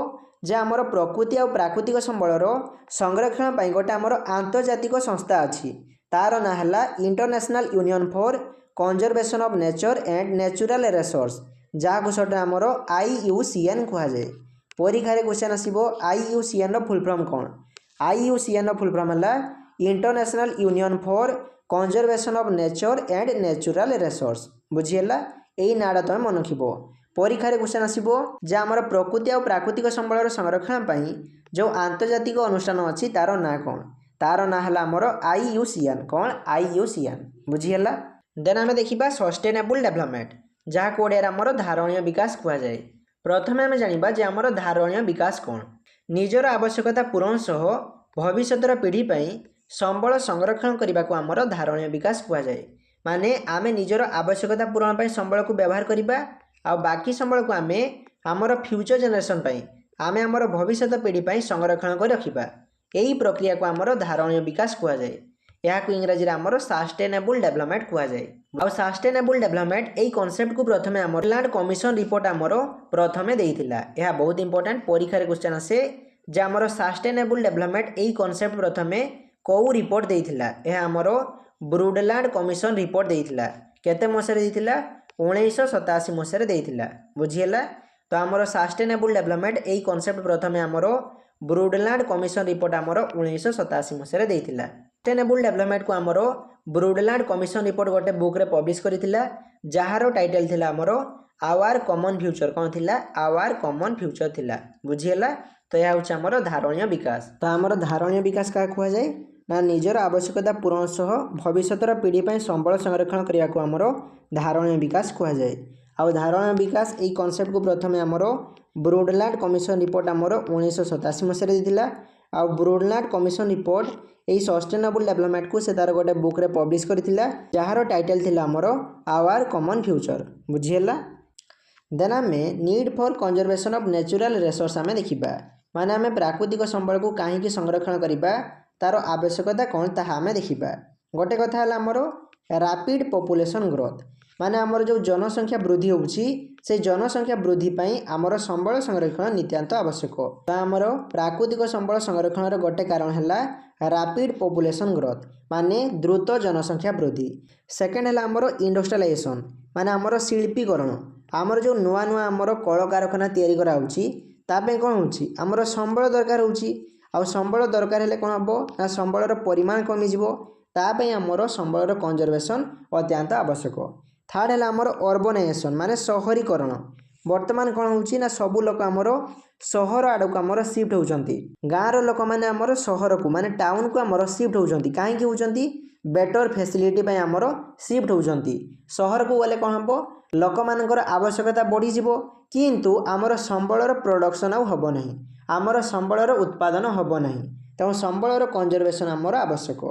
ଯେ ଆମର ପ୍ରକୃତି ଆଉ ପ୍ରାକୃତିକ ସମ୍ବଳର ସଂରକ୍ଷଣ ପାଇଁ ଗୋଟେ ଆମର ଆନ୍ତର୍ଜାତିକ ସଂସ୍ଥା ଅଛି। ତାର ନାଁ ହେଲା international union for conservation of nature and natural resource, ଯାହାକୁ ସହିତ ଆମର IUCN କୁହାଯାଏ। ପରୀକ୍ଷାରେ କ୍ୱେଶ୍ଚନ୍ ଆସିବ IUCN ର ଫୁଲ୍ ଫର୍ମ କ'ଣ? IUCN ର ଫୁଲ୍ ଫର୍ମ ହେଲା international union for conservation of nature and natural resource. ବୁଝିହେଲା? ଏଇ ନାଁଟା ତୁମେ ମନେ ରଖିବ। ପରୀକ୍ଷାରେ କ୍ୱେଶ୍ଚନ୍ ଆସିବ ଯେ ଆମର ପ୍ରକୃତି ଆଉ ପ୍ରାକୃତିକ ସମ୍ବଳର ସଂରକ୍ଷଣ ପାଇଁ ଯେଉଁ ଆନ୍ତର୍ଜାତିକ ଅନୁଷ୍ଠାନ ଅଛି ତାର ନାଁ କ'ଣ? ତାର ନାଁ ହେଲା ଆମର IUCN। କ'ଣ? IUCN। ବୁଝିହେଲା? ଦେନ୍ ଆମେ ଦେଖିବା ସଷ୍ଟେନେବୁଲ ଡେଭଲପମେଣ୍ଟ, ଯାହାକୁ ଓଡ଼ିଆରେ ଆମର ଧାରଣୀୟ ବିକାଶ କୁହାଯାଏ। ପ୍ରଥମେ ଆମେ ଜାଣିବା ଯେ ଆମର ଧାରଣୀୟ ବିକାଶ କ'ଣ? ନିଜର ଆବଶ୍ୟକତା ପୂରଣ ସହ ଭବିଷ୍ୟତର ପିଢ଼ି ପାଇଁ ସମ୍ବଳ ସଂରକ୍ଷଣ କରିବାକୁ ଆମର ଧାରଣୀୟ ବିକାଶ କୁହାଯାଏ। ମାନେ ଆମେ ନିଜର ଆବଶ୍ୟକତା ପୂରଣ ପାଇଁ ସମ୍ବଳକୁ ବ୍ୟବହାର କରିବା ଆଉ ବାକି ସମ୍ବଳକୁ ଆମେ ଆମର ଫ୍ୟୁଚର ଜେନେରେସନ୍ ପାଇଁ ଆମେ ଆମର ଭବିଷ୍ୟତ ପିଢ଼ି ପାଇଁ ସଂରକ୍ଷଣ କରି ରଖିବା। ଏହି ପ୍ରକ୍ରିୟାକୁ ଆମର ଧାରଣୀୟ ବିକାଶ କୁହାଯାଏ। ଏହାକୁ ଇଂରାଜୀରେ ଆମର ସଷ୍ଟେନେବୁଲ ଡେଭଲପମେଣ୍ଟ କୁହାଯାଏ। ଆଉ ସଷ୍ଟେନେବୁଲ ଡେଭଲପମେଣ୍ଟ ଏହି କନସେପ୍ଟକୁ ପ୍ରଥମେ ଆମର ଲ୍ୟାଣ୍ଡ କମିଶନ ରିପୋର୍ଟ ଆମର ପ୍ରଥମେ ଦେଇଥିଲା। ଏହା ବହୁତ ଇମ୍ପୋର୍ଟାଣ୍ଟ। ପରୀକ୍ଷାରେ କ୍ୱେଶ୍ଚନ୍ ଆସେ ଯେ ଆମର ସଷ୍ଟେନେବୁଲ ଡେଭଲପମେଣ୍ଟ ଏହି କନସେପ୍ଟ ପ୍ରଥମେ କେଉଁ ରିପୋର୍ଟ ଦେଇଥିଲା? ଏହା ଆମର ବ୍ରୁଡଲାଣ୍ଡ କମିଶନ ରିପୋର୍ଟ ଦେଇଥିଲା। କେତେ ମସିହାରେ ଦେଇଥିଲା? 1987 ମସିହାରେ ଦେଇଥିଲା। ବୁଝିହେଲା? ତ ଆମର ସଷ୍ଟେନେବୁଲ ଡେଭଲପମେଣ୍ଟ ଏହି କନସେପ୍ଟ ପ୍ରଥମେ ଆମର ବ୍ରୁଡଲାଣ୍ଡ କମିଶନ ରିପୋର୍ଟ ଆମର 1987 ମସିହାରେ ଦେଇଥିଲା। ସଷ୍ଟେନେବୁଲ ଡେଭଲପମେଣ୍ଟକୁ ଆମର ବ୍ରୁଡଲାଣ୍ଡ କମିଶନ ରିପୋର୍ଟ ଗୋଟେ ବୁକ୍ରେ ପବ୍ଲିଶ କରିଥିଲା, ଯାହାର ଟାଇଟଲ ଥିଲା ଆମର ଆୱାର କମନ ଫ୍ୟୁଚର। କ'ଣ ଥିଲା? ଆୱାର କମନ ଫ୍ୟୁଚର ଥିଲା। ବୁଝିହେଲା? ତ ଏହା ହେଉଛି ଆମର ଧାରଣୀୟ ବିକାଶ। ତ ଆମର ଧାରଣୀୟ ବିକାଶ କାହାକୁ କୁହାଯାଏ? ନା ନିଜର ଆବଶ୍ୟକତା ପୂରଣ ସହ ଭବିଷ୍ୟତର ପିଢ଼ି ପାଇଁ ସମ୍ବଳ ସଂରକ୍ଷଣ କରିବାକୁ ଆମର ଧାରଣୀୟ ବିକାଶ କୁହାଯାଏ। ଆଉ ଧାରଣୀୟ ବିକାଶ ଏହି କନସେପ୍ଟକୁ ପ୍ରଥମେ ଆମର ବ୍ରୁଡଲାଣ୍ଡ କମିଶନ ରିପୋର୍ଟ ଆମର 1987 ମସିହାରେ ଦେଇଥିଲା। ଆଉ ବ୍ରୁଡଲାଣ୍ଡ କମିଶନ ରିପୋର୍ଟ ଏହି ସଷ୍ଟେନେବୁଲ ଡେଭଲପମେଣ୍ଟକୁ ସେ ତାର ଗୋଟେ ବୁକ୍ରେ ପବ୍ଲିଶ କରିଥିଲା, ଯାହାର ଟାଇଟଲ ଥିଲା ଆମର ଆୱାର କମନ ଫ୍ୟୁଚର। ବୁଝିହେଲା? ଦେନ୍ ଆମେ need for conservation of natural resource ଆମେ ଦେଖିବା। ମାନେ ଆମେ ପ୍ରାକୃତିକ ସମ୍ବଳକୁ କାହିଁକି ସଂରକ୍ଷଣ କରିବା, ତାର ଆବଶ୍ୟକତା କ'ଣ ତାହା ଆମେ ଦେଖିବା। ଗୋଟେ କଥା ହେଲା ଆମର ରାପିଡ ପପୁଲେସନ ଗ୍ରୋଥ। ମାନେ ଆମର ଯେଉଁ ଜନସଂଖ୍ୟା ବୃଦ୍ଧି ହେଉଛି ସେ ଜନସଂଖ୍ୟା ବୃଦ୍ଧି ପାଇଁ ଆମର ସମ୍ବଳ ସଂରକ୍ଷଣ ନିତ୍ୟାନ୍ତ ଆବଶ୍ୟକ। ତ ଆମର ପ୍ରାକୃତିକ ସମ୍ବଳ ସଂରକ୍ଷଣର ଗୋଟେ କାରଣ ହେଲା ରାପିଡ ପପୁଲେସନ ଗ୍ରୋଥ, ମାନେ ଦ୍ରୁତ ଜନସଂଖ୍ୟା ବୃଦ୍ଧି। ସେକେଣ୍ଡ ହେଲା ଆମର ଇଣ୍ଡଷ୍ଟ୍ରିଆଲାଇଜେସନ, ମାନେ ଆମର ଶିଳ୍ପୀକରଣ। ଆମର ଯେଉଁ ନୂଆ ନୂଆ ଆମର କଳକାରଖାନା ତିଆରି କରାହେଉଛି ତା ପାଇଁ କ'ଣ ହେଉଛି? ଆମର ସମ୍ବଳ ଦରକାର ହେଉଛି। ଆଉ ସମ୍ବଳ ଦରକାର ହେଲେ କ'ଣ ହେବ? ନା ସମ୍ବଳର ପରିମାଣ କମିଯିବ। ତା ପାଇଁ ଆମର ସମ୍ବଳର କନଜରଭେସନ ଅତ୍ୟନ୍ତ ଆବଶ୍ୟକ। ଥାର୍ଡ଼ ହେଲା ଆମର ଅର୍ବନାଇଜେସନ, ମାନେ ସହରୀକରଣ। ବର୍ତ୍ତମାନ କ'ଣ ହେଉଛି? ନା ସବୁ ଲୋକ ଆମର ସହର ଆଡ଼କୁ ଆମର ସିଫ୍ଟ ହେଉଛନ୍ତି। ଗାଁର ଲୋକମାନେ ଆମର ସହରକୁ ମାନେ ଟାଉନକୁ ଆମର ସିଫ୍ଟ ହେଉଛନ୍ତି। କାହିଁକି ହେଉଛନ୍ତି? ବେଟର ଫ୍ୟାସିଲିଟି ପାଇଁ ଆମର ସିଫ୍ଟ ହେଉଛନ୍ତି। ସହରକୁ ଗଲେ କ'ଣ ହେବ? ଲୋକମାନଙ୍କର ଆବଶ୍ୟକତା ବଢ଼ିଯିବ, କିନ୍ତୁ ଆମର ସମ୍ବଳର ପ୍ରଡକ୍ସନ ଆଉ ହେବ ନାହିଁ, ଆମର ସମ୍ବଳର ଉତ୍ପାଦନ ହେବ ନାହିଁ। ତେଣୁ ସମ୍ବଳର କନଜରଭେସନ ଆମର ଆବଶ୍ୟକ।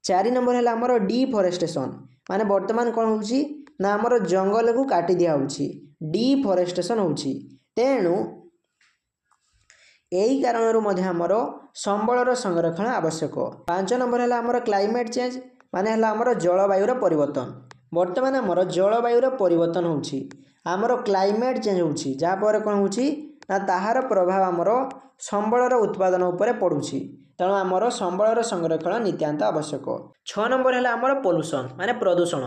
4 ନମ୍ବର ହେଲା ଆମର ଡିଫରେଷ୍ଟେସନ। ମାନେ ବର୍ତ୍ତମାନ କ'ଣ ହେଉଛି? ନା ଆମର ଜଙ୍ଗଲକୁ କାଟି ଦିଆହେଉଛି, ଡିଫରେଷ୍ଟେସନ ହେଉଛି। ତେଣୁ ଏହି କାରଣରୁ ମଧ୍ୟ ଆମର ସମ୍ବଳର ସଂରକ୍ଷଣ ଆବଶ୍ୟକ। 5 ନମ୍ବର ହେଲା ଆମର କ୍ଲାଇମେଟ ଚେଞ୍ଜ, ମାନେ ହେଲା ଆମର ଜଳବାୟୁର ପରିବର୍ତ୍ତନ। ବର୍ତ୍ତମାନ ଆମର ଜଳବାୟୁର ପରିବର୍ତ୍ତନ ହେଉଛି, ଆମର କ୍ଲାଇମେଟ ଚେଞ୍ଜ ହେଉଛି, ଯାହାଫଳରେ କ'ଣ ହେଉଛି? ନା ତାହାର ପ୍ରଭାବ ଆମର ସମ୍ବଳର ଉତ୍ପାଦନ ଉପରେ ପଡ଼ୁଛି। ତେଣୁ ଆମର ସମ୍ବଳର ସଂରକ୍ଷଣ ନିତ୍ୟାନ୍ତ ଆବଶ୍ୟକ। 6 ନମ୍ବର ହେଲା ଆମର ପଲ୍ୟୁସନ, ମାନେ ପ୍ରଦୂଷଣ।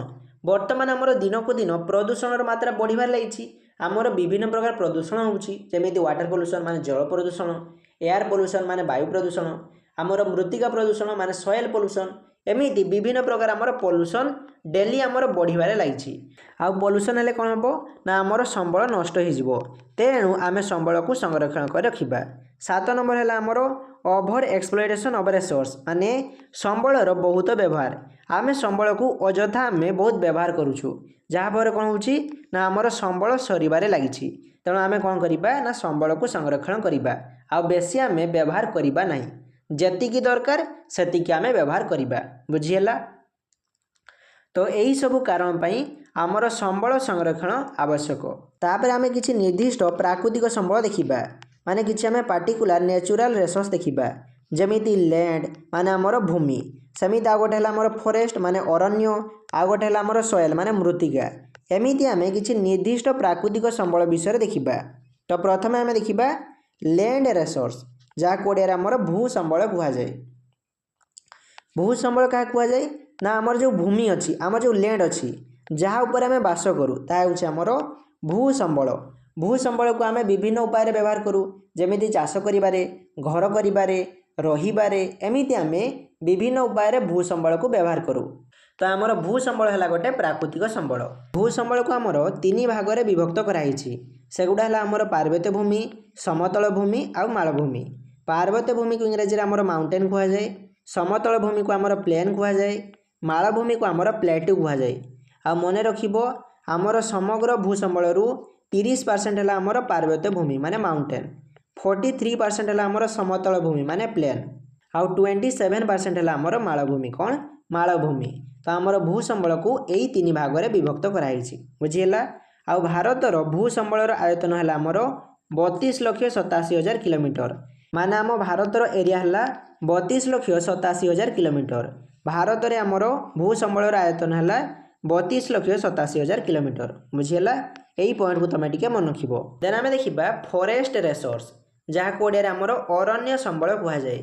ବର୍ତ୍ତମାନ ଆମର ଦିନକୁ ଦିନ ପ୍ରଦୂଷଣର ମାତ୍ରା ବଢ଼ିବାରେ ଲାଗିଛି। ଆମର ବିଭିନ୍ନ ପ୍ରକାର ପ୍ରଦୂଷଣ ହେଉଛି, ଯେମିତି ୱାଟର ପଲ୍ୟୁସନ ମାନେ ଜଳ ପ୍ରଦୂଷଣ, ଏୟାର ପଲ୍ୟୁସନ ମାନେ ବାୟୁ ପ୍ରଦୂଷଣ, ଆମର ମୃତ୍ତିକା ପ୍ରଦୂଷଣ ମାନେ ସଏଲ ପଲ୍ୟୁସନ। ଏମିତି ବିଭିନ୍ନ ପ୍ରକାର ଆମର ପଲ୍ୟୁସନ ଡେଲି ଆମର ବଢ଼ିବାରେ ଲାଗିଛି। ଆଉ ପଲ୍ୟୁସନ ହେଲେ କ'ଣ ହେବ? ନା ଆମର ସମ୍ବଳ ନଷ୍ଟ ହୋଇଯିବ। ତେଣୁ ଆମେ ସମ୍ବଳକୁ ସଂରକ୍ଷଣ କରି ରଖିବା। 7 ନମ୍ବର ହେଲା ଆମର ଓଭର ଏକ୍ସପ୍ଲୋଇଟେସନ ଅଫ ରିସୋର୍ସ, ମାନେ ସମ୍ବଳର ବହୁତ ବ୍ୟବହାର। ଆମେ ସମ୍ବଳକୁ ଅଯଥା ଆମେ ବହୁତ ବ୍ୟବହାର କରୁଛୁ, ଯାହାଫଳରେ କ'ଣ ହେଉଛି? ନା ଆମର ସମ୍ବଳ ସରିବାରେ ଲାଗିଛି। ତେଣୁ ଆମେ କ'ଣ କରିବା? ନା ସମ୍ବଳକୁ ସଂରକ୍ଷଣ କରିବା। आ बेसी आम व्यवहार करवा ना जेतिकी दरकार सेतिकी आम व्यवहार करवा बुझीगला। तो यही सब कारण पाई आमर संबल संरक्षण आवश्यक। तापर आम किसी निर्दिष्ट प्राकृतिक संबल देखा माने किसी आम पार्टिकुलर नेचुरल रिसोर्स देखा जमीती लैंड माने आमर भूमि सेमिति आ गोटे आमर फॉरेस्ट माने अरण्य आ गोटे आमर सॉइल माने मृत्तिका एमिति आम किसी निर्दिष्ट प्राकृतिक संबल विषय देखा। तो प्रथम आम देखा लैंड रिसोर्स जहाँ कोड़िया आमर भू संबल कहुए। भू संबल क्या कहुए ना आमर जो भूमि अच्छी आमर जो लैंड अच्छी जहाँ उपर आम बास करूँ ताकि आमर भू संबल। भू संबल को आम विभिन्न उपाय व्यवहार करूँ जमीती चाष करिबारे घर करिबारे रहिबारे एमिति आम विभिन्न उपाय भू संबल को व्यवहार करूँ। तो आमर भू संबल है गोटे प्राकृतिक संबल। भू संबल को आमर तीन भाग में विभक्त कराई सेगुड़ा है आमर पार्वत्य भूमि समतल भूमि और मालभूमि। पार्वत्य भूमि को इंग्रजी आमर माउंटेन कहुए समतल भूमि को आमर प्लेन कहुए मालभूमि को आमर प्लेट्यू कहुए। आ मन रखिबो आमर समग्र भू संबल 30% है आमर पार्वत्य भूमि माने माउंटेन 43% है आमर समतल भूमि माने प्लेन आउ 27% है आमर मालभूमि कौन मालभूमि। तो आमर भू संबल को यही तीन भाग में विभक्त कराई बुझीगला। आउ भारतर भू संबल आयतन है आमर 32,87,000 किलोमीटर माने आम भारतर एरिया है 32,87,000 किलोमीटर। भारत में आमर भू संबल आयतन है 32,87,000 किलोमीटर बुझीगला। यही पॉइंट को तुम टे मन रखिबो। देन आम देखा फॉरेस्ट रिसोर्स जहाँ कोड़िया आमर अरण्य संबल कहुए।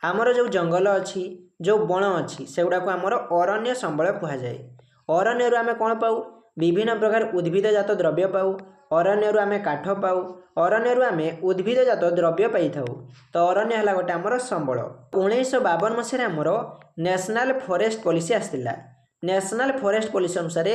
आमर जो जंगल अच्छी जो बण अच्छी सेगुड़ा को आमर अरण्य संबल कहुए। अरण्य आम कौन पाऊ विभिन्न प्रकार उद्भिदजात द्रव्य पाऊ अरण्य आम काठ पाऊ अरण्य आम उद्भिदजात द्रव्य पाई था। तो अरण्य है गोटे आमर संबल। 1952 मसीह आमर नेशनल फॉरेस्ट पॉलिसी आसला। नेशनल फॉरेस्ट पॉलिसी अनुसार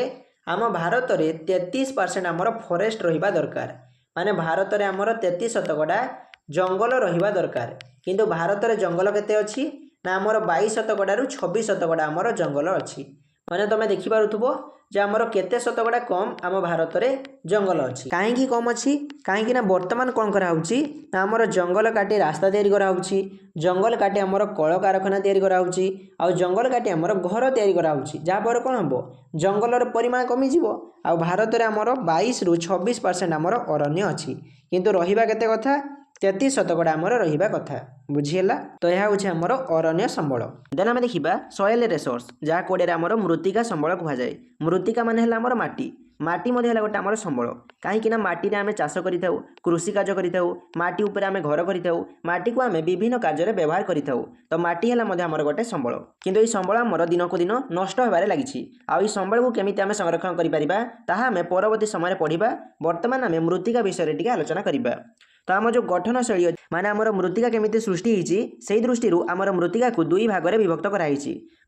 आम भारत में 33% आमर फॉरेस्ट रहिबा दरकार माने भारत में आमर 33% जंगल रहिबा दरकार किंतु भारत में जंगल केते अच्छी ना आमर 22% 26% आमर जंगल अच्छी माने तुम देखिपो जे आमर केते शतकड़ा कम आम भारत में जंगल अच्छी कहीं कम अच्छी कहीं ना बर्तमान कौन कराऊँची ना आमर जंगल काटी रास्ता तैयारी कराऊँची जंगल काटी आमर कल कारखाना तैयारी कराऊँची आउ जंगल काटी आमर घर तैयारी कराऊँची जहाँपर कौन हम जंगलर परिमाण कमिजिव आ भारत में आमर 22 ରୁ 26% आमर अरण्य अच्छी किंतु रहिबा केते कथा 33% आमर रहिबा कथा बुझीगला। तो यह हूँ आमर अरण्य संबल। देन आम देखा सॉइल रिसोर्स जहाँ कोड़े आमर मृत्तिका संबल कहुए। मृत्तिका माने है आमर माटी माटी मध्य है गोटे आमर संबल कहीं माटी आम चाष करूँ कृषि कार्य करूँ माटी उपर आम घर करूँ माटी को आम विभिन्न कार्य व्यवहार करूँ। तो माटी है आमर गोटे संबल किंतु ये संबल आमर दिन को दिन नष्ट होबार लगी आउ संबल को केमिति आम संरक्षण करिपरिबा ताहा आम परवर्ती समय पढ़िबा। वर्तमान आम मृत्तिका विषय टिके आलोचना करिबा। तो आम जो गठन शैली माने आमर मृत्तिका केमिति सृष्टि होईची सेही दृष्टि आमर मृत्तिका को दुई भाग में विभक्त कराई।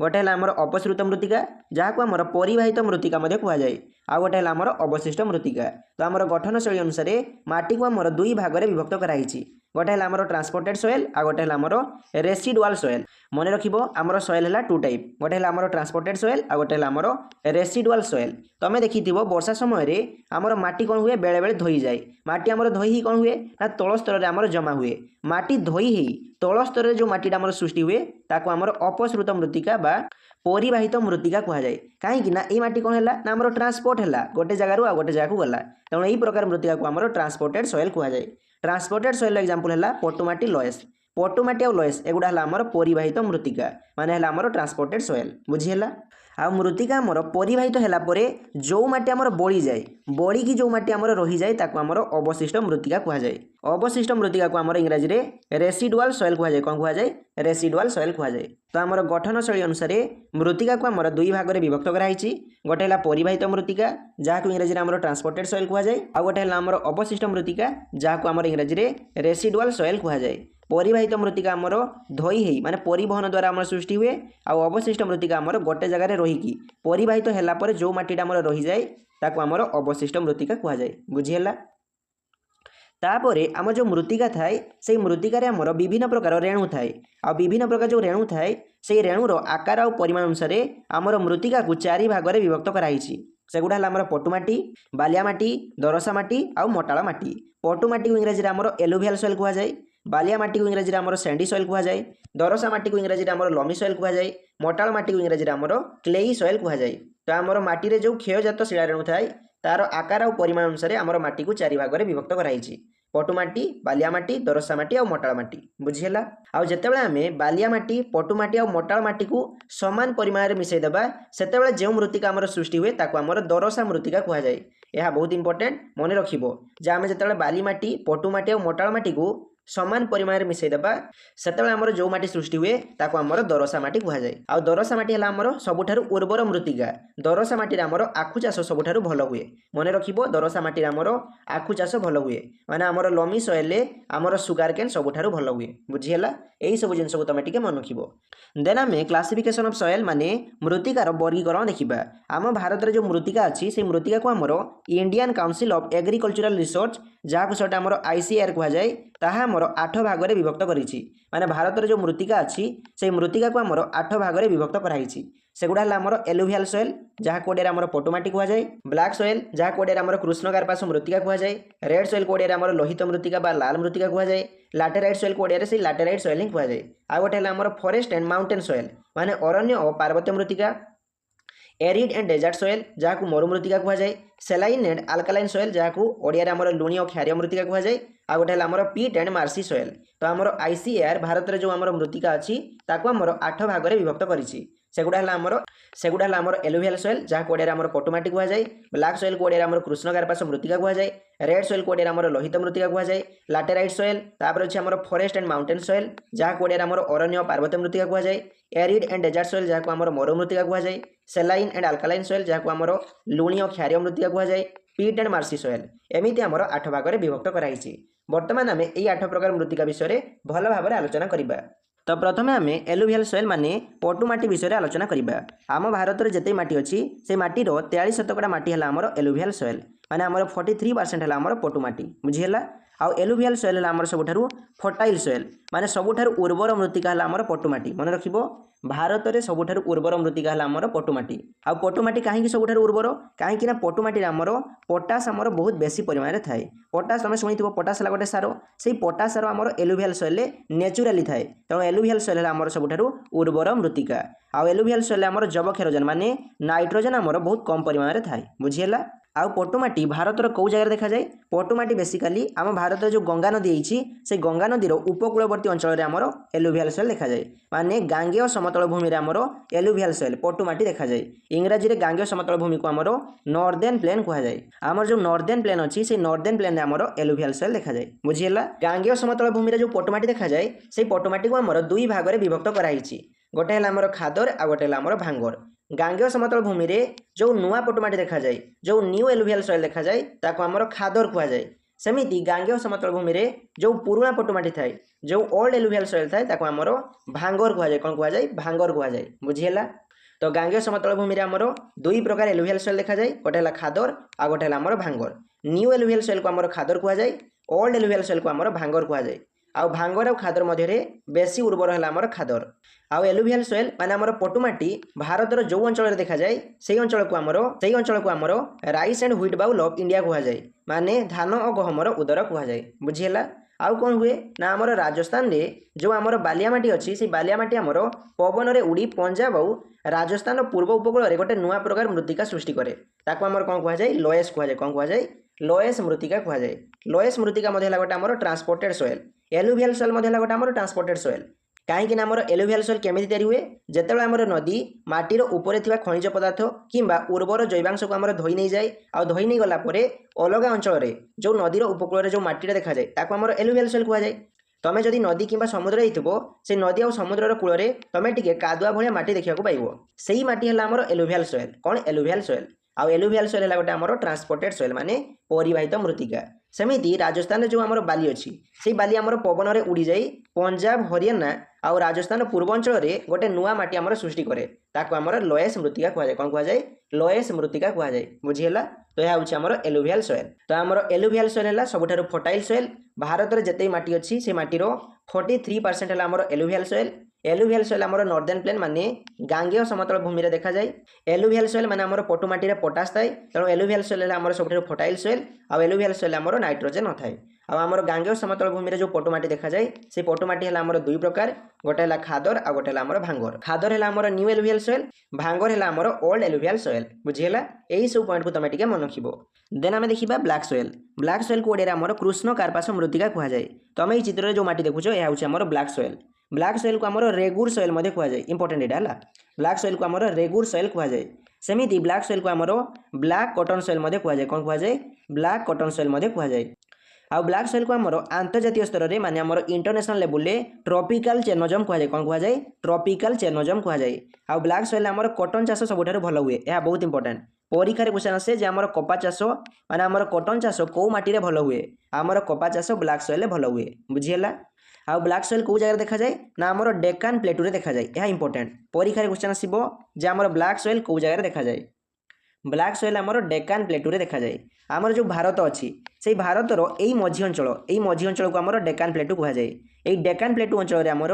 गोटे है आमर अपसृत मृत्तिका जहाँ को आमर परिवाहित मृत्तिका कहुए आ गोटे है आमर अवशिष्ट मृत्तिका। तो आमर गठन शैली अनुसार माटी को आमर दुई भाग में विभक्त कराई। गोटे है आमर ट्रांसपोर्टेड सॉइल आ गोटे है आमर रेसिडुआल सॉइल। मन रखिबो आमर सॉइल है 2 टाइप गोटे है आमर ट्रांसपोर्टेड सॉइल आ गोटे है आमर रेसिडुआल सॉइल। तुम देखिथिबो वर्षा समय आमर माटी कौन हुए बेले बेले धोई जाए माटी आमर धोई ही कौन हुए ना तल स्तर में आमर जमा हुए माटी धोई ही तल स्तर में जो माटी आमर सृष्टि हुए ताको आमर अपसृत मृत्तिका बा परिवाहित मृत्तिका कहुए। कहीं ये माटी कौन है ना आमर ट्रांसपोर्ट है गोटे जगार आ गोटे जगह गला तेणु यही प्रकार मृत्तिका को आमर ट्रांसपोर्टेड सॉइल कहुए। ट्रांसपोर्टेड सॉइल एग्जांपल है पटुमाटी लॉयस पटुमाटी और लॉयस एगुड़ा है आमर परिवाहित मृत्तिका माने है आमर ट्रांसपोर्टेड सॉइल बुझीगला। आ मृत्तिका आमर परिवाहित है जो माटी आमर बड़ी जाए बड़ी की जो माटी आमर रही जाए ताको आमर अवशिष्ट मृत्तिका कहुए। अवशिष्ट मृत्तिका को आमर इंग्राजी में रेसिडुआल सॉइल कहुए कौन कहुए रेसिडुआल सॉइल कहुए। तो आमर गठन शैली अनुसार मृत्तिका को आमर दुई भाग में विभक्त कराई। गोटे है परिवाहित मृत्तिका जहाँ को इंग्राजी में आमर ट्रांसपोर्टेड सॉइल कहुए आ गोटे है आमर अवशिष्ट मृत्तिका जहाँ को आमर इंग्राजी में रेसिडुआल सॉइल कहुए। परिवाहित मृत्तिका आमर धोई ही माने परिवहन द्वारा आमर सृष्टि हुए आ अवशिष्ट मृत्तिका आमर गोटे जगह रहीकि परिवाहित है पर जो माटी आमर रही जाए ताको आमर अवशिष्ट मृत्तिका कहुए बुझीगला। तापरे आम जो मृत्तिका थाए से मृत्तिकार आमर विभिन्न प्रकार रेणु थाए आ विभिन्न प्रकार जो रेणु थाए से रेणुर आकार और परिमाण अनुसार आमर मृत्तिका को 4 भाग में विभक्त कराई। सेगुड़ा है आमर पटुमाटी बालिया माटी दरसा माटी आ मोटाଳ माटी। पटुमाटी को इंग्राजी में आमर एलुवियल सॉइल कहुए बालिया माटी को इंग्राजी आमर सैंडी सॉइल कहुए दरसा माटी को इंग्राजी आमर लमी सॉइल कहुए मोटाल माटी को इंग्राजी आमर क्लेई सॉइल कहुए तो आमर माटी जो क्षयजात शिलारेणु थाए तार आकार और परिमाण अनुसार आमर माटी को चारि भाग में विभक्त कराई पटुमाटी बालिया माटी दरसा माटी और मोटाल माटी बुझीगला। आउ जेतेबेले आमे बालिया माटी पटुमाटी और मोटाल माटी को समान परिमाण में मिसई देबा सेतेबेले जो मृत्तिका आमर सृष्टि हुए ताको आमर दरसा मृत्तिका कहुए। यह बहुत इंपोर्टेंट मन रखिबो जे आमे जेतेबेले बाली माटी पटुमाटी और मोटाल माटी को समान परिमाण में मिसई देबा सेतेबेले आमर जो माटी सृष्टि हुए ताको आमर दरसा माटी कहुए। आ दरसा माटी हला आमर सबुठारु उर्वर मृत्तिका दरसा माटी आमर आखु चाष सबुठारु भल हुए मन रखिबो दरसा माटी आमर आखु चाष भल हुए माने आमर लमी सॉइल आमर सुगार केन सबुठारु भल हुए बुझीगला। एही सब जिनस को तमे टिके मन रखिबो। देन आमे क्लासिफिकेशन ऑफ सॉइल माने मृत्तिकार वर्गीकरण देखिबा। आम भारत रे जो मृत्तिका अछि से मृत्तिका को आमर Indian council of agricultural research जहाँ सटा आमर ICAR कहुए ताहा आमर 8 भाग में विभक्त करिछि माने भारत रे जो मृत्तिका अछि से मृत्तिका को आमर 8 भाग में विभक्त कराइछि। सेगुड़ा हला आमर एलुवियल सॉइल जहाँ कोडिया आमर पटुमाटी कहुए ब्लैक सॉइल जहाँ कोडिया आमर कृष्ण कार्पास मृत्तिका कहुए रेड सॉइल कोडिया आमर लोहित मृत्तिका बा लाल मृत्तिका कहुए लैटेराइट सॉइल कोडिया से लैटेराइट सॉइल कहुए। आ गोटे हला आमर फॉरेस्ट एंड माउंटेन सॉइल माने अरण्य और पार्वत्य मृत्तिका एरिड एंड डेजर्ट सॉइल जहाँ को मरु मृत्तिका कहुए सेलाइन एंड अल्कालाइन सॉइल जहाँ को ओडिया आमर लुणी और क्षारीय मृत्तिका कहुए। आ गोटे हला आमर पीट एंड मार्सी सॉइल तो आमर ICAR भारत रे जो आमर मृत्तिका अछि ताको आमर 8 भाग में विभक्त करिछि। सेगुड़ा हला आमर एलुवियल सॉइल जहाँ कोडिया आमर पटुमाटी कहुए ब्लैक सॉइल कोडिया आमर कृष्ण कार्पास मृत्तिका कहुए रेड सॉइल कोडिया आमर लोहित मृत्तिका कहुए लैटेराइट सॉइल तापर अछि आमर फॉरेस्ट एंड माउंटेन सॉइल जहाँ कोडिया आमर अरण्य और पार्वत्य मृत्तिका कहुए एरिड एंड डेजर्ट सॉइल जहाँ को आमर मरु मृत्तिका कहुए सेलाइन एंड अल्कालाइन सॉइल जहाँ को आमर लुणी और क्षारीय मृत्तिका कहुए पीट एंड मार्सी सॉइल एमिति आमर 8 भाग में विभक्त कराइछि। वर्तमान आमे एई 8 प्रकार मृत्तिका विषय भल भाव में आलोचना करिबा। तो प्रथमे आमे एलुवियल सॉइल माने पटुमाटी विषय आलोचना करिबा। आम भारत रे जेते माटी अछि से माटी रो 43% माटी हला आमर एलुवियल सॉइल माने आमर 43% हला आमर पटुमाटी बुझिहेला। आउ एलुवियल सॉइल हला आमर सबुठारु फर्टाइल सॉइल माने सबुठारु उर्वर मृत्तिका हला आमर पटुमाटी मन रखिबो भारत रे सबुठारु उर्वर मृत्तिका हला आमर पटुमाटी। आउ पटुमाटी काहे कि सबुठारु उर्वर काहे कि ना पटुमाटी आमर पोटास आमर बहुत बेसी परिमाण रे थाए पोटास तमे सुनिथिबो पोटास हला गोटे सार सेही पोटास सार आमर एलुवियल सॉइल ले नेचुराली थाए तेणु एलुवियल सॉइल हला आमर सबुठारु उर्वर मृत्तिका। आउ एलुवियल सॉइल आमर जबक्षारोजन माने नाइट्रोजन आमर बहुत कम परिमाण रे थाए बुझिहेला। आउ पटुमाटी भारतर कौ जगह देखा जाए पटुमाटी बेसिकाली आम भारत जो गंगा नदी है से गंगा नदीर उपकूलवर्ती अंचल में आमर एलुवियल सॉइल देखा जाए माने गांगेय समतल भूमि रे आमर एलुवियल सॉइल पटुमाटी देखा जाए इंग्राजी रे गांगेय समतल भूमि को आमर नॉर्दर्न प्लेन कहा जाए आमर जो नॉर्दर्न प्लेन अच्छी से नॉर्दर्न प्लेन रे आमर एलुवियल सॉइल देखा जाए बुझिहेला। गांगेय समतल भूमि रे जो पटुमाटी देखा जाए से पटुमाटी को आमर 2 भाग में विभक्त कराई गोटे हला आमर खादर आ गोटे हला आमर भांगर। गांगेय समतल भूमि रे जो नुआ पटुमाटी देखा जाए जो न्यू एलुवियल सॉइल देखा जाए ताको आमर खादर कहा जाए सेमिति गांगेय समतल भूमि रे जो पुराना पटुमाटी थाए जो ओल्ड एलुवियल सॉइल थाए ताको आमर भांगर कहा जाए कौन कहा जाए भांगर कहा जाए बुझिहेला। तो गांगेय समतल भूमि रे आमर 2 प्रकार एलुवियल सॉइल देखा जाए गोटे हला खादर आ गोटे हला आमर भांगर। न्यू एलुवियल सॉइल को आमर खादर कहा जाए ओल्ड एलुवियल सॉइल को आमर भांगर कहा जाए। आउ भांगर और खादर मध्य रे बेसी उर्वर हला आमर खादर। आउ एलुवियल सॉइल माने आमर पटुमाटी भारतर जो अंचल रे देखा जाए सेही अंचल को आमर rice and wheat bowl of India कहा जाए माने धान और गहमर उदर कहा जाए बुझिहेला। आउ कौन हुए ना आमर राजस्थान रे जो आमर बालिया माटी अच्छी से बालिया माटी आमर पवन रे उड़ी पंजाब और राजस्थान पूर्व उपकूल रे गोटे नुआ प्रकार मृत्तिका सृष्टि करे ताको आमर कौन कहा जाए लोएस कहा जाए कौन कहा जाए लोएस मृत्तिका कहा जाए। लोएस मृत्तिका मध्य गोटे आमर ट्रांसपोर्टेड सॉइल एलुवियल सॉइल मध्य गोटे आमर ट्रांसपोर्टेड सॉइल कहीं आमर एलुवियल सॉइल केमिति तैयारी हुए जेतेबेले आमर नदी माटीर ऊपर थिबा खनिज पदार्थ किंबा उर्वर जैवांश को आमर धोई नहीं जाए आ धोई नहीं गला परे अलग अंचल रे जो नदीर उपकूल रे जो माटी देखा जाए ताको आमर एलुवियल सॉइल कहा जाए। तमे जदि नदी किंबा समुद्र हिथबो से नदी और समुद्र कूल रे तमे टिके कादुआ भलिया माटी देखिया को पाइबो सेही माटी हला आमर एलुवियल सॉइल कौन एलुवियल सॉइल। आउ एलुवियल सॉइल हला गोटे आमर ट्रांसपोर्टेड सॉइल माने परिवाहित मृत्तिका। सेमिति राजस्थान जो आमर बाली अच्छी से बाली आमर पवन रे उड़ी जाई पंजाब हरियाणा आउ राजस्थान पूर्वांचल रे गोटे नुआ माटी आमर सृष्टि करे ताको आमर लोएस मृत्तिका कहा जाए कौन कहा जाए लोएस मृत्तिका कहा जाए बुझिहेला। तो यह होछि आमर एलुवियल सॉइल। तो आमर एलुवियल सॉइल हला सबुठारु फर्टाइल सॉइल भारत रे जेते माटी अच्छी से माटीर 43% हला आमर एलुवियल सॉइल एलुवियल सॉइल आमर नॉर्दर्न प्लेन माने गांगेय समतल भूमि रे देखा जाए। एलुवियल सॉइल माने आमर पटुमाटी रे पोटास थाए, तेणु एलुवियल सॉइल आमर सबठारु फर्टाइल सॉइल आ एलुवियल सॉइल आमर नाइट्रोजन नथाए। आ आमर गांगेय समतल भूमि रे जो पटुमाटी देखा जाए से पटुमाटी हला आमर दुई प्रकार, गोटे हला खादर आ गोटे हला आमर भांगर। खादर हला आमर न्यू एलुवियल सॉइल, भांगर हला आमर ओल्ड एलुवियल सॉइल। बुझिहेला, एही सब पॉइंट को तमे टिके मन रखिबो। देन आमे देखिबा ब्लैक सॉइल। ब्लैक सॉइल को ओडिया रे आमर कृष्ण कार्पास मृत्तिका कुहा जाए। तमे एही चित्र रे जो माटी देखुछो एहा होछि आमर ब्लैक सॉइल। ब्लैक सॉइल को आमर रेगुर सॉइल मध्ये कुहा जाए। इंपोर्टेंट एटा हला, ब्लैक सॉइल को आमर रेगुर सॉइल कुहा जाए। सेमिति ब्लैक सॉइल को आमर ब्लैक कॉटन सॉइल मध्ये कुहा जाए। कोन कुहा जाए? ब्लैक कॉटन सॉइल मध्ये कुहा जाए। आ ब्लैक सॉइल को आमर अंतर्जातीय स्तर रे माने आमर इंटरनेशनल लेवल रे ट्रॉपिकल चेनोजम कुहा जाए। कोन कुहा जाए? ट्रॉपिकल चेनोजम कुहा जाए। आ ब्लैक सॉइल आमर कॉटन चाष सबठारु भलो हुए। एहा बहुत इंपोर्टेंट, परीक्षा रे क्वेश्चन आसे जे आमर कपा चाष माने आमर कॉटन चाष को माटी रे भलो हुए? आमर कपा चाष ब्लैक सॉइल रे भलो हुए। बुझिहेला। आ ब्लैक सॉइल को जगह देखा जाए ना? आमर डेक्कन प्लेटू रे देखा जाए। यह इंपोर्टेंट, परीक्षा रे क्वेश्चन आसीबो जे आमर ब्लैक सॉइल को जगह देखा जाए। ब्लैक सॉइल आमर डेक्कन प्लेटू रे देखा जाए। आमर जो भारत अच्छी से भारत रो एई मझी अंचल को आमर डेक्कन प्लेटू कहा जाए। एई डेक्कन प्लेटू अंचल रे आमर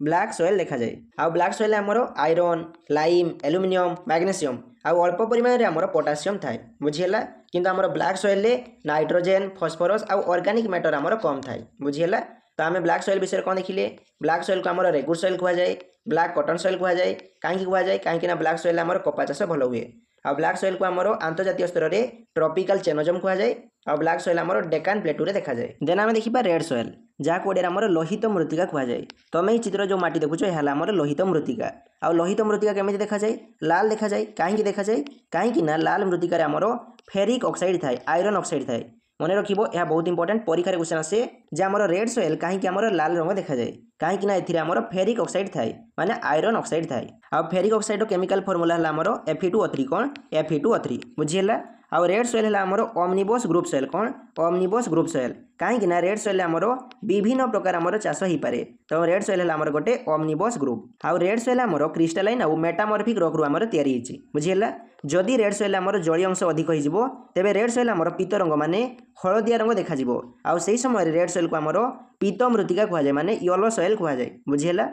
ब्लैक सॉइल देखा जाए। आ ब्लैक सॉइल आमर आयरन, लाइम, एल्युमिनियम, मैग्नेशियम आ अल्प परिमाण रे आमर पोटासियम थाए। बुझिहेला। किंतु आमर ब्लैक सॉइल रे नाइट्रोजन, फॉस्फोरस आ ऑर्गेनिक मैटर आमर कम थाए। बुझिहेला। तो आम ब्लैक सॉइल विषय कौन देखिले? ब्लैक सॉइल को आमर रेगुर सॉइल कहा जाए, ब्लैक कॉटन सॉइल कहा जाए। कहीं कहा जाए? कहीं ब्लैक सॉइल आमर कपा चाष भलो हुए। आ ब्लैक सॉइल को आमर अंतर्जातीय स्तर रे ट्रॉपिकल चेनोजम कहा जाए। आ ब्लैक सॉइल आमर डेक्कन प्लेटू रे देखा जाए। देन आमे देखिबा रेड सॉइल, जहाँ को ओडिया आमर लोहित मृत्तिका कहा जाए। तमे एही चित्र जो माटी देखुछो एहा आमर लोहित मृत्तिका। आ लोहित मृत्तिका केमिति देखा जाए? लाल देखा जाए। कहीं देखा जाए? कहीं ना लाल मृत्तिका रे आमर फेरिक ऑक्साइड थाए, आयरन ऑक्साइड थाए। मन रखिबो, यह बहुत इंपोर्टेंट, परीक्षा रे क्वेश्चन आसे जे आमर रेड सॉइल कहीं आमर लाल रंग देखा जाए। कहीं एथिरे आमर फेरिक ऑक्साइड थाए, माने आयरन ऑक्साइड थाए। आ फेरिक ऑक्साइड केमिकल फार्मूला हला आमर Fe2O3। कोन? Fe2O3। बुझिहेला। आ रेड सॉइल हला आमर ओमनिबस ग्रुप सॉइल। कोन? Omnibus group soil. कहीं ना रेड सॉइल आमर विभिन्न प्रकार आमर चाष हो पारे। तो रेड सॉइल हला आमर गोटे ओमनिबस ग्रुप। आ रेड सॉइल आमर क्रिस्टालाइन आ मेटामॉर्फिक रॉक रु आमर तयारी हिची। बुझिहेला। जदि रेड सॉइल आमर जलीय अंश अधिक होइजिवो तेबे रेड सॉइल आमर पीत रंग माने हलदिया रंग देखा जिवो। आ सेही समय रेड सॉइल को आमर पीत मृत्तिका कहा जाए, माने येलो सॉइल कहा जाए। बुझिहेला।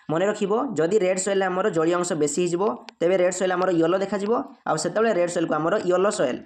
मन रखिबो, जदि रेड सॉइल आमर जलीय अंश बेसी हिजिवो तेबे रेड सॉइल आमर येलो देखा जिवो। आ सेतेबेले रेड सॉइल को आमर येलो सॉइल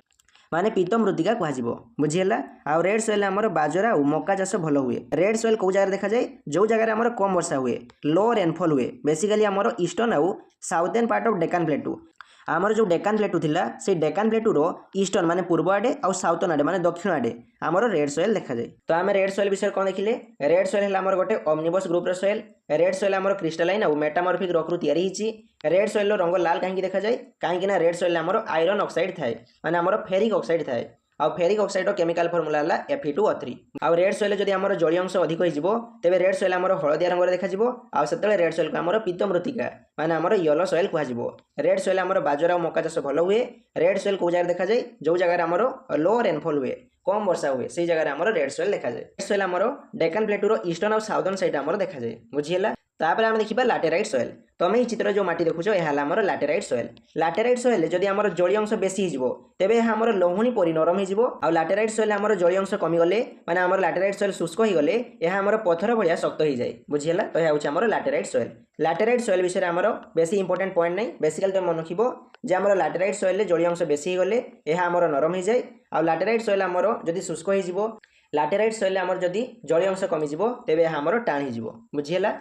माने पीत मृत्तिका कहा जिवो। बुझिहेला। आ रेड सॉइल आमर बाजरा और मक्का चाष भलो हुए। रेड सॉइल को जगह देखा जाए? जो जगह आमर कम वर्षा हुए, लो रेनफॉल हुए, बेसिकली आमर ईस्टर्न आउ साउथर्न पार्ट ऑफ डेक्कन प्लेटू। आमर जो डेक्कन प्लेटू थिला से डेक्कन प्लेटू रो ईस्टर्न माने पूर्व आडे और साउथर्न आडे माने दक्षिण आडे आमर रेड सॉइल देखा जाए। तो आम रेड सॉइल विषय कौन देखिले? रेड सॉइल है आमर गोटे ओमनिबस ग्रुप रो सॉइल। रेड सॉइल आमर क्रिस्टालाइन और मेटामॉर्फिक रॉक रु तयारी हिची। रेड सॉइल रो रंग लाल कहीं देखा जाए? कहीं ना रेड सॉइल आमर आयरन ऑक्साइड थाए, माने आमर फेरिक ऑक्साइड थाए। आ फेरिक ऑक्साइड रो केमिकल फार्मूला हला Fe2O3। आ रेड सॉइल जदि आमर जलीय अंश अधिक होइजिवो तेबे रेड सॉइल आमर हलदिया रंग देखा जिवो। आ सेतेबेले रेड सॉइल को आमर पीत मृत्तिका माने आमर येलो सॉइल कहा जिवो। रेड सॉइल आमर बाजरा और मक्का चाष भलो हुए। रेड सॉइल को जगह देखा जाए? जो जगह आमर लो रेनफॉल हुए, कम वर्षा हुए, से जगह आमर रेड सॉइल देखा जाए। रेड सॉइल आमर डेक्कन प्लेटू रो ईस्टर्न और साउथर्न साइड आमर देखा जाए। बुझिहेला। तापर आम देखिबा लैटेराइट सॉइल। तमे एही चित्र जो माटी देखुछो एहा आमर लैटेराइट सॉइल। लैटेराइट सॉइल जदि आमर जलीय अंश बेसी हिजिवो तेबे एहा आमर लहुणी परि नरम हिजिवो। आ लैटेराइट सॉइल आमर जलीय अंश कमी गले माने आमर लैटेराइट सॉइल शुष्क हो गले एहा आमर पत्थर भलिया शक्त हो जाए। बुझिहेला। तो एहा होछि आमर लैटेराइट सॉइल। लैटेराइट सॉइल विषय आमर बेसी इंपोर्टेंट पॉइंट नहीं, बेसिकली तुम मन रखिबो जे आमर लैटेराइट सॉइल जलीय अंश बेसी गले एहा आमर नरम हो जाए। आ लैटेराइट सॉइल आमर जदि शुष्क हो जिवो, लैटेराइट सॉइल आमर जदि जलीय अंश कमी जिवो तेबे एहा आमर टाण हो जिवो। बुझिहेला।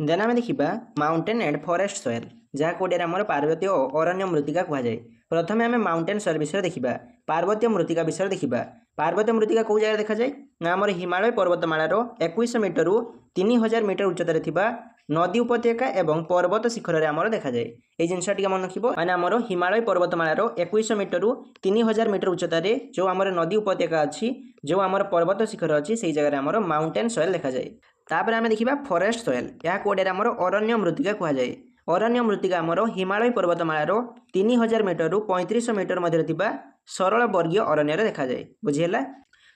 देन आम देखिबा माउंटेन एंड फॉरेस्ट सॉइल, जहाँ कोडिया आमर पार्वतीय और अरण्य मृत्तिका कहा जाए। प्रथम आम माउंटेन सॉइल विषय देखिबा, पार्वतीय मृत्तिका विषय देखिबा। पार्वतीय मृत्तिका कौ जगह देखा जाए? ना आमर हिमालय पर्वतमालार 2100 मीटर रु 3000 मीटर उच्चतार थिबा नदी उपत्यका एवं पर्वत शिखर रे आमर देखा जाए। ए जिनस टिके मन रखिबो, माने आमर हिमालय पर्वतमालार 2100 मीटर रु 3000 मीटर उच्चतार जो आमर नदी उपत्यका अछि, जो आमर पर्वत शिखर अछि, सेही जगह आमर माउंटेन सॉइल देखा जाए। तापर आम देखिबा फॉरेस्ट सॉइल, या कोडिया आमर अरण्य मृत्तिका कहा जाए। अरण्य मृत्तिका आमर हिमालय पर्वतमालार 3000 मीटर रु 3500 मीटर मध्य थिबा सरल वर्गीय अरण्य रे देखा जाए। बुझिहेला।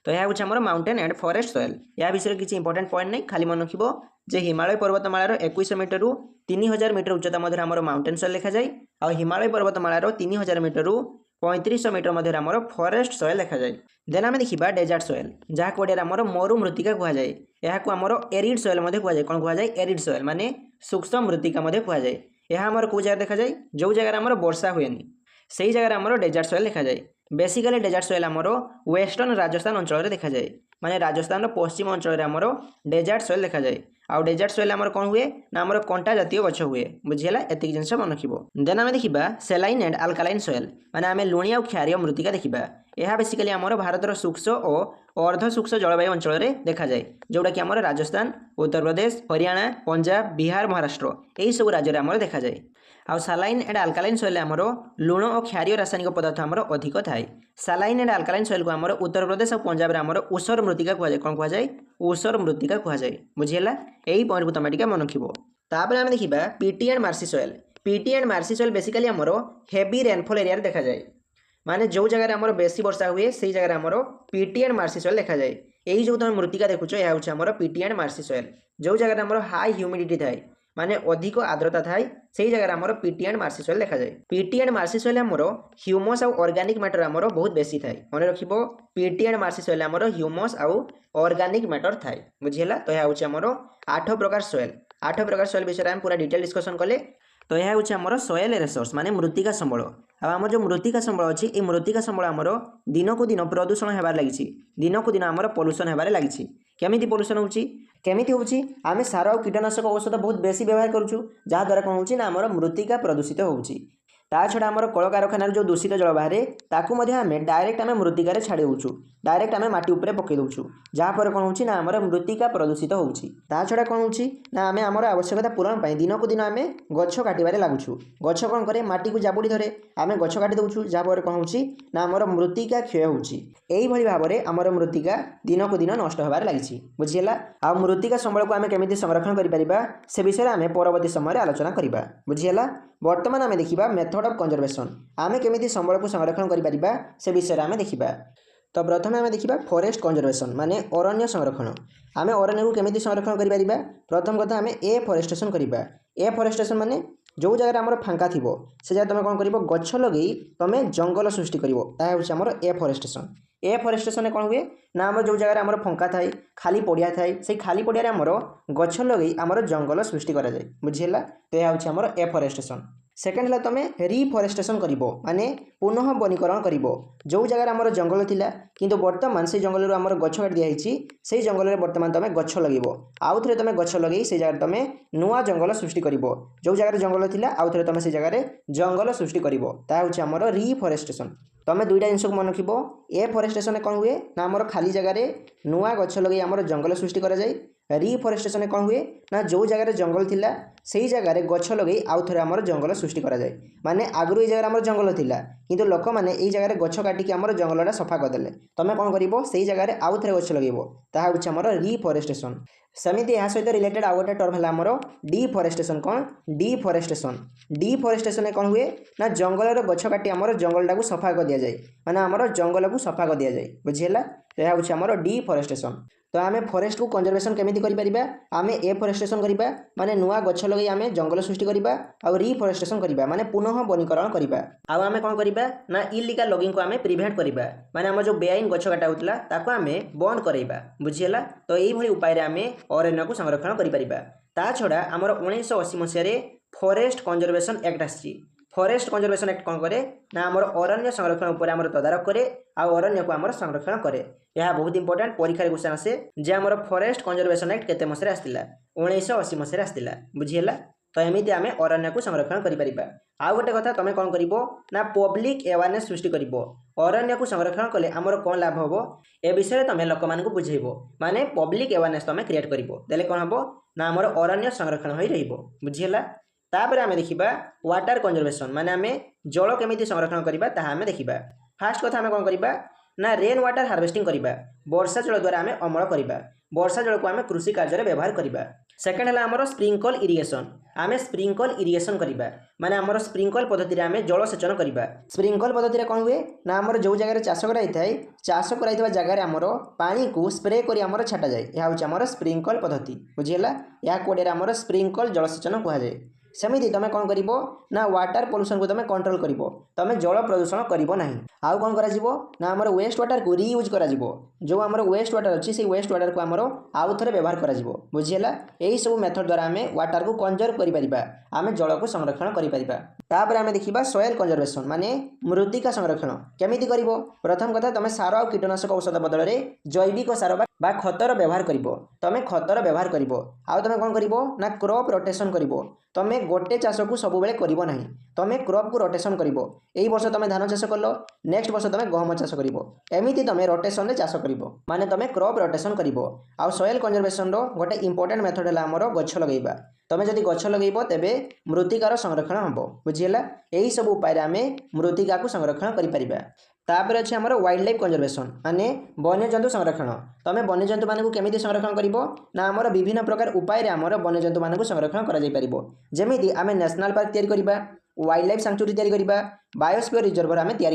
तो यह हूँ आमर माउंटेन एंड फॉरेस्ट सॉइल। या विषय किसी इंपोर्टेंट पॉइंट नहीं, खाली मन रखिबो जे हिमालय पर्वतमालार 2100 मीटर रु 3000 मीटर उच्चता मध्य आमर माउंटेन सॉइल देखा जाए। आ हिमालय पर्वतमालार 3000 मीटर रु 3500 मीटर मध्य आमर फरेस्ट सॉइल देखा जाए। देन आम देखा डेजर्ट सॉइल जहाँ ओडिया आमर मरु मृत्तिका कहुए। यह आमर एरिड सॉइल कहुए। कौन कहुए? एरिड सॉइल माने सूक्ष्म मृत्तिका कहुए। यह आमर कौ जगह देखा जाए? जो जगह आमर वर्षा हुए से ही जगह आमर डेजर्ट सॉइल देखा जाए। बेसिकली डेजर्ट सॉइल आमर वेस्टर्न राजस्थान अंचल देखा जाए। माने राजस्थान पश्चिम अंचल आमर डेजर्ट सॉइल देखा जाए। आउ डेजर्ट सॉइल आमर कौन हुए ना आमर कंटा जातीय गछ हुए। बुझीगला एतिक जिनस मन रखिबो। देन आम देखिबा सेलाइन एंड अल्कालाइन सॉइल माने आम लुणी और क्षारीय मृत्तिका देखिबा। यह बेसिकली आमर भारतर सूक्ष्म और अर्ध सूक्ष्म जलवायु अंचल में देखा जाए जोटा कि आमर राजस्थान, उत्तर प्रदेश, हरियाणा, पंजाब, बिहार, महाराष्ट्र यही सब राज्य में आमर देखा जाए। आउ सालाइन एंड अल्कालाइन सॉइल आमर लुण और क्षारीय रासायनिक पदार्थ आमर अधिक थाए। सालाइन एंड अल्कालाइन सॉइल को आमर उत्तर प्रदेश और पंजाब में आमर ऊसर मृत्तिका कहुए। कौन कहुए? ऊसर मृत्तिका कहुए। बुझीगला यही पॉइंट को तुम टे मन रखिबो। तापर आम देखिबा peaty and marshy soil. Peaty and marshy soil basically आमर हेवी रेनफॉल एरिया देखा जाए। माने जो जगह आमर बेसी वर्षा हुए से जगह आमर पीटी एंड मार्सी सॉइल देखा जाए। यही जो तुम मृत्तिका देखुच यह हूँ आमर पीटी एंड मार्सी सॉइल। जो जगह आमर हाई ह्यूमिडिटी थाए माने अधिक आर्द्रता थाए से जगह आमर पीटी एंड मार्सी सॉइल देखा जाए। पीटी एंड मार्सी सॉइल आमर ह्यूमस और ऑर्गेनिक मैटर आमर बहुत बेसी थाए। मन रखिबो पीटी एंड मार्सी सॉइल आमर ह्यूमस और ऑर्गेनिक मैटर थाए। बुझीगला तो यह हूँ आमर 8 प्रकार सॉइल। 8 प्रकार सॉइल विषय में पूरा डिटेल डिस्कशन कले। तो यह हूँ आमर सॉइल रिसोर्स माने मृत्तिका संबल। आम जो मृत्तिका संबल अच्छी ये मृत्तिका संबल आमर दिन को दिन प्रदूषण होबार लगी। दिन को दिन आमर पॉल्यूशन होबार लगी। केमिति पॉल्यूशन होउची? केमिति होउची? आमे सार और कीटनाशक औषध बहुत बेसी व्यवहार करूँ जहाँ द्वारा कौन होउची ना आमर मृत्तिका प्रदूषित होउची। ता छड़ा आमर कलकारखानार जो दूषित जल बाहर ताकू मध्य आमे डायरेक्ट आमे मृत्तिकार छाड़ी देउछु। डायरेक्ट आमे माटी उपरे पकई देउछु जहाँ पर कौन होउची ना आमर मृत्तिका प्रदूषित होउची। ता छड़ा कौन होउची ना आमे आमर आवश्यकता पूरण पाई दिन को दिन आमे गछ काटिबारे लागुछु। गछ कौन करे? माटी को जाबुड़ी धरे आमे गछ काटि देउछु जहाँ पर कौन होउची ना आमर मृत्तिका क्षय होउची। एही भली भाबरे आमर मृत्तिका दिन को दिन नष्ट होबार लागिछि। बुझियला? आ मृत्तिका संबल को आमे केमिति संरक्षण करि परिबा से विषय आमे परवर्ती समय आलोचना करिबा। बुझियला? वर्तमान आमे देखिबा मेथड ऑफ कंजर्वेशन। आमे केमिति संबल को संरक्षण करि परिबा से विषय आमे देखिबा। तो प्रथम आमे देखिबा फॉरेस्ट कंजर्वेशन माने अरण्य संरक्षण। आमे अरण्य को केमिति संरक्षण करि परिबा? प्रथम कथा आमे एफॉरेस्टेशन करिबा। एफॉरेस्टेशन माने जो जगह आमर फांका थी से जगह तुम कौन कर गछ लगे तुम जंगल सृष्टि कर आमर एफॉरेस्टेशन। एफॉरेस्टेशन कौन हुए ना आम जो जगह आमर फंका थाए खाली पड़िया थाए से खाली पड़िया आमर गछ लगे आमर जंगल सृष्टि करा जाए। बुझीगला? तो यह हूँ आमर एफॉरेस्टेशन। सेकेंड है तुम रिफॉरेस्टेशन कर माने पुनः वनीकरण कर। जो जगह आमर जंगल थिला किंतु वर्तमान से जंगल आमर गछ काट दिखाई से जंगल में वर्तमान तुम गछ लगे आउ थे तुम गछ लगे से जगह तुम नुआ जंगल सृष्टि कर। जो जगह जंगल थिला आउ थे तुम से जगह जंगल सृष्टि कर हूँ आमर रिफॉरेस्टेशन। तुम दुईटा जिनस मन रखिबो। एफॉरेस्टेशन कौन हुए ना आमर खाली जगह नुआ गछ लगे आमर जंगल सृष्टि करा जाए। रिफॉरेस्टेशन कौन हुए ना जो जगह जंगल थिला से ही जगह गछ लगे आउ थे आमर जंगल सृष्टि करा जाए। माने आगु ये जगह आमर जंगल थिला किंतु लोक मैंने यही जगह गछ काटिक आमर जंगलटा सफा करदे तुम कौन कर से जगह आउ थे गछ लगे ताहा हूँ आमर रिफॉरेस्टेशन। सेमिति यह सहित रिलेटेड आउ गोटे टर्म है आमर डिफॉरेस्टेशन। कौन? डिफॉरेस्टेशन। डिफॉरेस्टेशन कौन हुए ना जंगल गछ काटी आमर जंगलटा को सफा कर दि जाए माने आमर जंगल को सफा कर दि जाए। बुझीगला? तो यह हूँ आमर डिफॉरेस्टेशन। तो आमे फॉरेस्ट को कंजर्वेशन केमिति करि परिबा? आमे एफॉरेस्टेशन करिबा माने नुआ गछ लगे आमे जंगल सृष्टि करिबा और रिफॉरेस्टेशन करिबा माने पुनः वनीकरण करिबा। आउ आमे कोन करिबा ना इलीगल लॉगिंग को आमे प्रिवेंट करिबा माने हम जो बेआईन गछ काटा होतला ताको आमे बंद करैबा। बुझियला? तो एही भली उपाय रे आमे अरण्य को संरक्षण करि परिबा। ता छडा हमर 1980 मसिया रे फॉरेस्ट कंजर्वेशन एक्ट आछि। फॉरेस्ट कंजर्वेशन एक्ट कौन करे ना आमर अरण्य संरक्षण उपर आमर तदारक करे आउ अरण्य को आमर संरक्षण करे। यह बहुत इंपोर्टेंट परीक्षा रे क्वेश्चन आसे जे आमर फॉरेस्ट कंजर्वेशन एक्ट केते मसिया आस्तिला 1980 मसिया आस्तिला। बुझियला? तो एमिति आमे अरण्य को संरक्षण करि परिबा। आउ गोटे कथा तुम कौन करिवो ना पब्लिक अवेयरनेस सृष्टि करिवो। अरण्य को संरक्षण कले आमर कौन लाभ होबो ए विषय तुम लोक मानकु बुझेइबो माने पब्लिक अवेयरनेस तुम क्रिएट करिवो देले कौन हबो ना आमर अरण्य संरक्षण होई रहिबो। बुझियला? तापर आमे देखिबा वाटर कंजर्वेशन माने आमे जल केमिति संरक्षण करिबा ताहा आमे देखिबा। फास्ट कथा आमे कोन करिबा ना रेन वाटर हार्वेस्टिंग करिबा। वर्षा जल द्वारा आमे अमल करिबा। वर्षा जल को आमे कृषि कार्य रे व्यवहार करिबा। सेकेंड है आमर स्प्रिंकल इरिगेशन। आमे स्प्रिंकल इरिगेशन करिबा माने आमर स्प्रिंकल पद्धति रे आमे जल सेचन करिबा। स्प्रिंकल पद्धति रे कोन हुए ना आमर जो जगह चाष कराई थाए चाष कराइतबा जगह रे आमर पानी को स्प्रे करी आमर छाटा जाए। यह हूँ आमर स्प्रिंकल पद्धति। बुझियला? या कोडे रे आमर स्प्रिंकल जल सेचन कहा जाए। सेमिति तुम कौन कर ना वाटर पोल्यूशन को तुम कंट्रोल कर तुम जल प्रदूषण करना आउ कौन करा आमर वेस्ट वाटर को रीयूज करा जो आमर वेस्ट वाटर अच्छी से वेस्ट वाटर को आमर आउ थे व्यवहार कर बुझीगला यही सब मेथड द्वारा आम वाटर को कंजर्व करें जल को संरक्षण करें आम देखा सॉइल कंजर्वेशन माने मृत्तिका संरक्षण केमिति करिवो प्रथम कथा तुम सार और कीटनाशक औषध बदल में जैविक सार बा खतर व्यवहार कर तुम खतर व्यवहार कर तुम कौन कर क्रॉप रोटेशन कर तुम गोटे चाष को सब बेले कर तुम क्रॉप को रोटेशन कर यही वर्ष तुम धान चाष कल नेक्स्ट वर्ष तुम गहम चाष करमती तुम रोटेशन चाष कर माने तुम क्रॉप रोटेशन कर आउ सॉइल कंजर्वेशन गोटे इंपोर्टेंट मेथड है आमर गछ लगेगा तुम जदि गछ लगेब तेबे मृत्तिकार संरक्षण हम बुझीगला यही सब उपाय आम मृत्तिका को संरक्षण करें अच्छे आमर वाइल्ड लाइफ कंजर्वेशन माने वन्यजंतु संरक्षण तुम वन्यजंतु मानक केमिति संरक्षण कर आमर विभिन्न प्रकार उपाय आमर वन्यजंतु मानक संरक्षण करमती आम नेशनल पार्क या वाइल्ड लाइफ सैंक्चुरी या बायोस्फीयर रिजर्वर आम या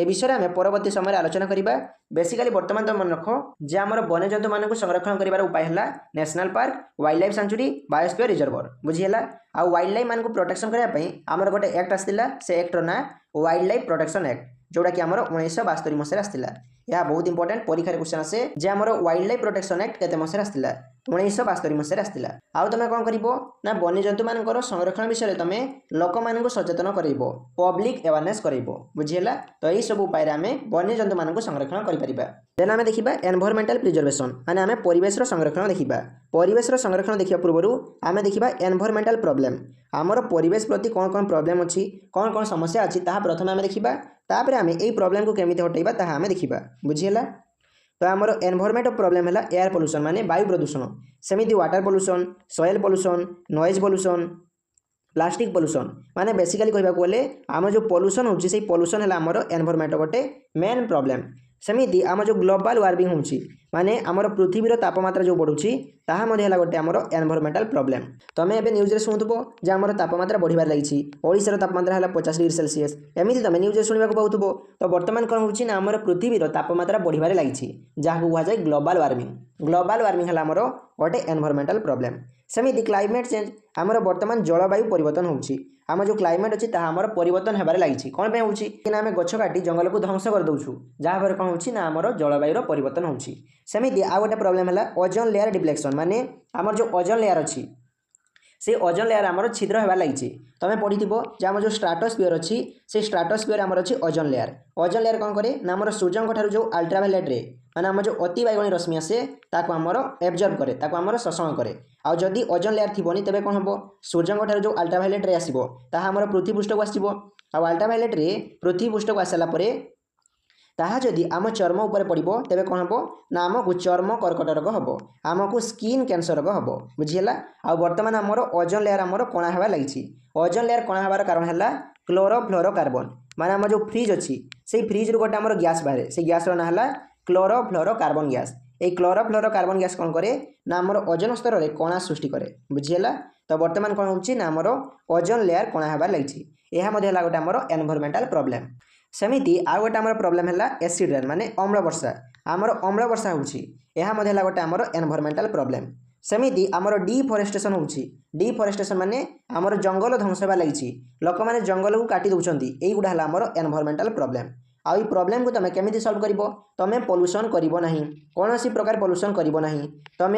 विषय में आम परवर्ती समय आलोचना करवा बेसिकली बर्तमान तुम मन रख जे आमर वन्यजंतु मानक संरक्षण कर उपाय है national park wildlife sanctuary biosphere रिजर्वर बुझीगला आ वाइल्ड लाइफ मान प्रोटेक्शन करने आमर गोटे एक्ट आसाला से एक्टर ना वाइल्ड लाइफ प्रोटेक्शन एक्ट जोटा कि आमर 1972 मसीह आसाला यह बहुत इंपोर्टेंट परीक्षा क्वेश्चन आसे जे आमर वाइल्ड लाइफ प्रोटेक्शन एक्ट केते मसीह आसाला 1972 मसीह आसाला आउ तुम कौन कर वन्यजंतु मान संरक्षण विषय तुम लोक मान सचेतन कर पब्लिक अवेयरनेस कर बुझीगला तो यही सब उपाय आम वन्यजंतु मान संरक्षण करें आम देखा एनवायरमेंटल प्रिजर्वेशन माने आम परिवेश संरक्षण देखा परिवेश संरक्षण देखा पूर्व आम देखा एनवायरमेंटल प्रॉब्लम आमर परिवेश प्रति कौन कौन प्रॉब्लम अच्छी कौन कौन समस्या अच्छी प्रथम आम देखा तापर आम यही प्रॉब्लम को केमिति हटेबा ताहा आम देखा बुझीगला तो आमर एनवायरमेंट प्रॉब्लम है एयर पोल्यूशन माने वायु प्रदूषण सेमिति water pollution soil pollution noise pollution plastic pollution माने बेसिकली कहबा गले आम जो पोल्यूशन होची से पोल्यूशन है आमर एनवायरमेंट गोटे मेन प्रॉब्लम सेमिति आम जो ग्लोबल वार्मिंग होची माने आमर पृथ्वीर तापमात्रा जो बढ़ुची ताहा मधे हला गोटे आमर एनवायरमेंटल प्रॉब्लम तुम एबे न्यूज रे सुनुथबो जे आमर तापमात्रा बढ़िबार लागिछि ओडिसा रो तापमात्रा हला 50 डिग्री सेल्सियस एमिति तुम न्यूज रे सुनिबा को पाउथबो तो वर्तमान कोन होची ना आमर पृथ्वीर तापमात्रा बढ़िबार लागिछि जाहा को हुआ जाय ग्लोबल वार्मिंग हला आमर गोटे एनवायरमेंटल प्रॉब्लम सेमिति क्लाइमेट चेंज आमर वर्तमान जलवायु परिवर्तन होची आम जो क्लाइमेट अच्छी आमर परिवर्तन होबार लगी कौन पे होची कि आम गछ काटी जंगल को ध्वंस कर दउछु जहाँफल कौन होची ना आमर जलवायु परिवर्तन होची सेमिति आ गोटे प्रॉब्लम है ओजोन लेयर डिप्लेक्शन माने आमर जो ओजोन लेयर अच्छी से ओजोन लेयर आमर छिद्र होबार लगी तुम पढ़ी जे आम जो स्ट्राटोस्फीयर अच्छी से स्ट्राटोस्फीयर आमर अच्छी ओजोन लेयर कौन करे ना आमर सूर्य जो अल्ट्रावायलेट रे माने आम जो अति बाइगणी रश्मि आसे ताको आमर एब्जर्व करे ताको आमर शोषण करे आ जदि ओजोन लेयर थिबोनी तेबे कोन हबो सूर्य जो अल्ट्रावायलेट रे आसीबो ताहा आमर पृथ्वी पृष्ठ को आसीबो आ अल्ट्रावायलेट रे पृथ्वी पृष्ठ को आसला परे ताहा जदि आम चर्म ऊपर पड़ो तेबे कौन हम ना आमको चर्म कर्कट रोग हम आमको स्किन कैंसर रोग हम बुझीगला आ वर्तमान आमर ओजोन लेयर आमर कणा होगा लगी ओजोन लेयर कणा होबार कारण है क्लोरोफ्लोरोकार्बन माने आम जो फ्रिज अच्छी से फ्रिज गोटे आमर गैस बाहर से गैस ना है क्लोरोफ्लोरोकार्बन गैस ये क्लोरोफ्लोरोकार्बन गैस कौन करे ना आमर ओजोन स्तर में कणा सृष्टि करे बुझीगला तो वर्तमान कौन होची ना आमर ओजोन लेयर कणा होबार लगी यह गोटे आमर एनवायरमेंटल प्रॉब्लम सेमिति आउ गोटे आमर प्रॉब्लम है एसिड रेन माने अम्ल वर्षा आमर अम्ल वर्षा होची यह गोटे आमर एनवायरमेंटल प्रॉब्लम सेमिति आमर डिफॉरेस्टेशन होची डिफॉरेस्टेशन माने आमर जंगल ध्वंस होगा लगी लोक मैंने जंगल को काटी दउछंती एई गुडा हला आमर एनवायरमेंटल प्रॉब्लम आ ई प्रॉब्लम को तुम केमिति सॉल्व करिवो तुम पोल्यूशन करिवो नहीं कौन सी प्रकार पोल्यूशन करिवो नहीं तुम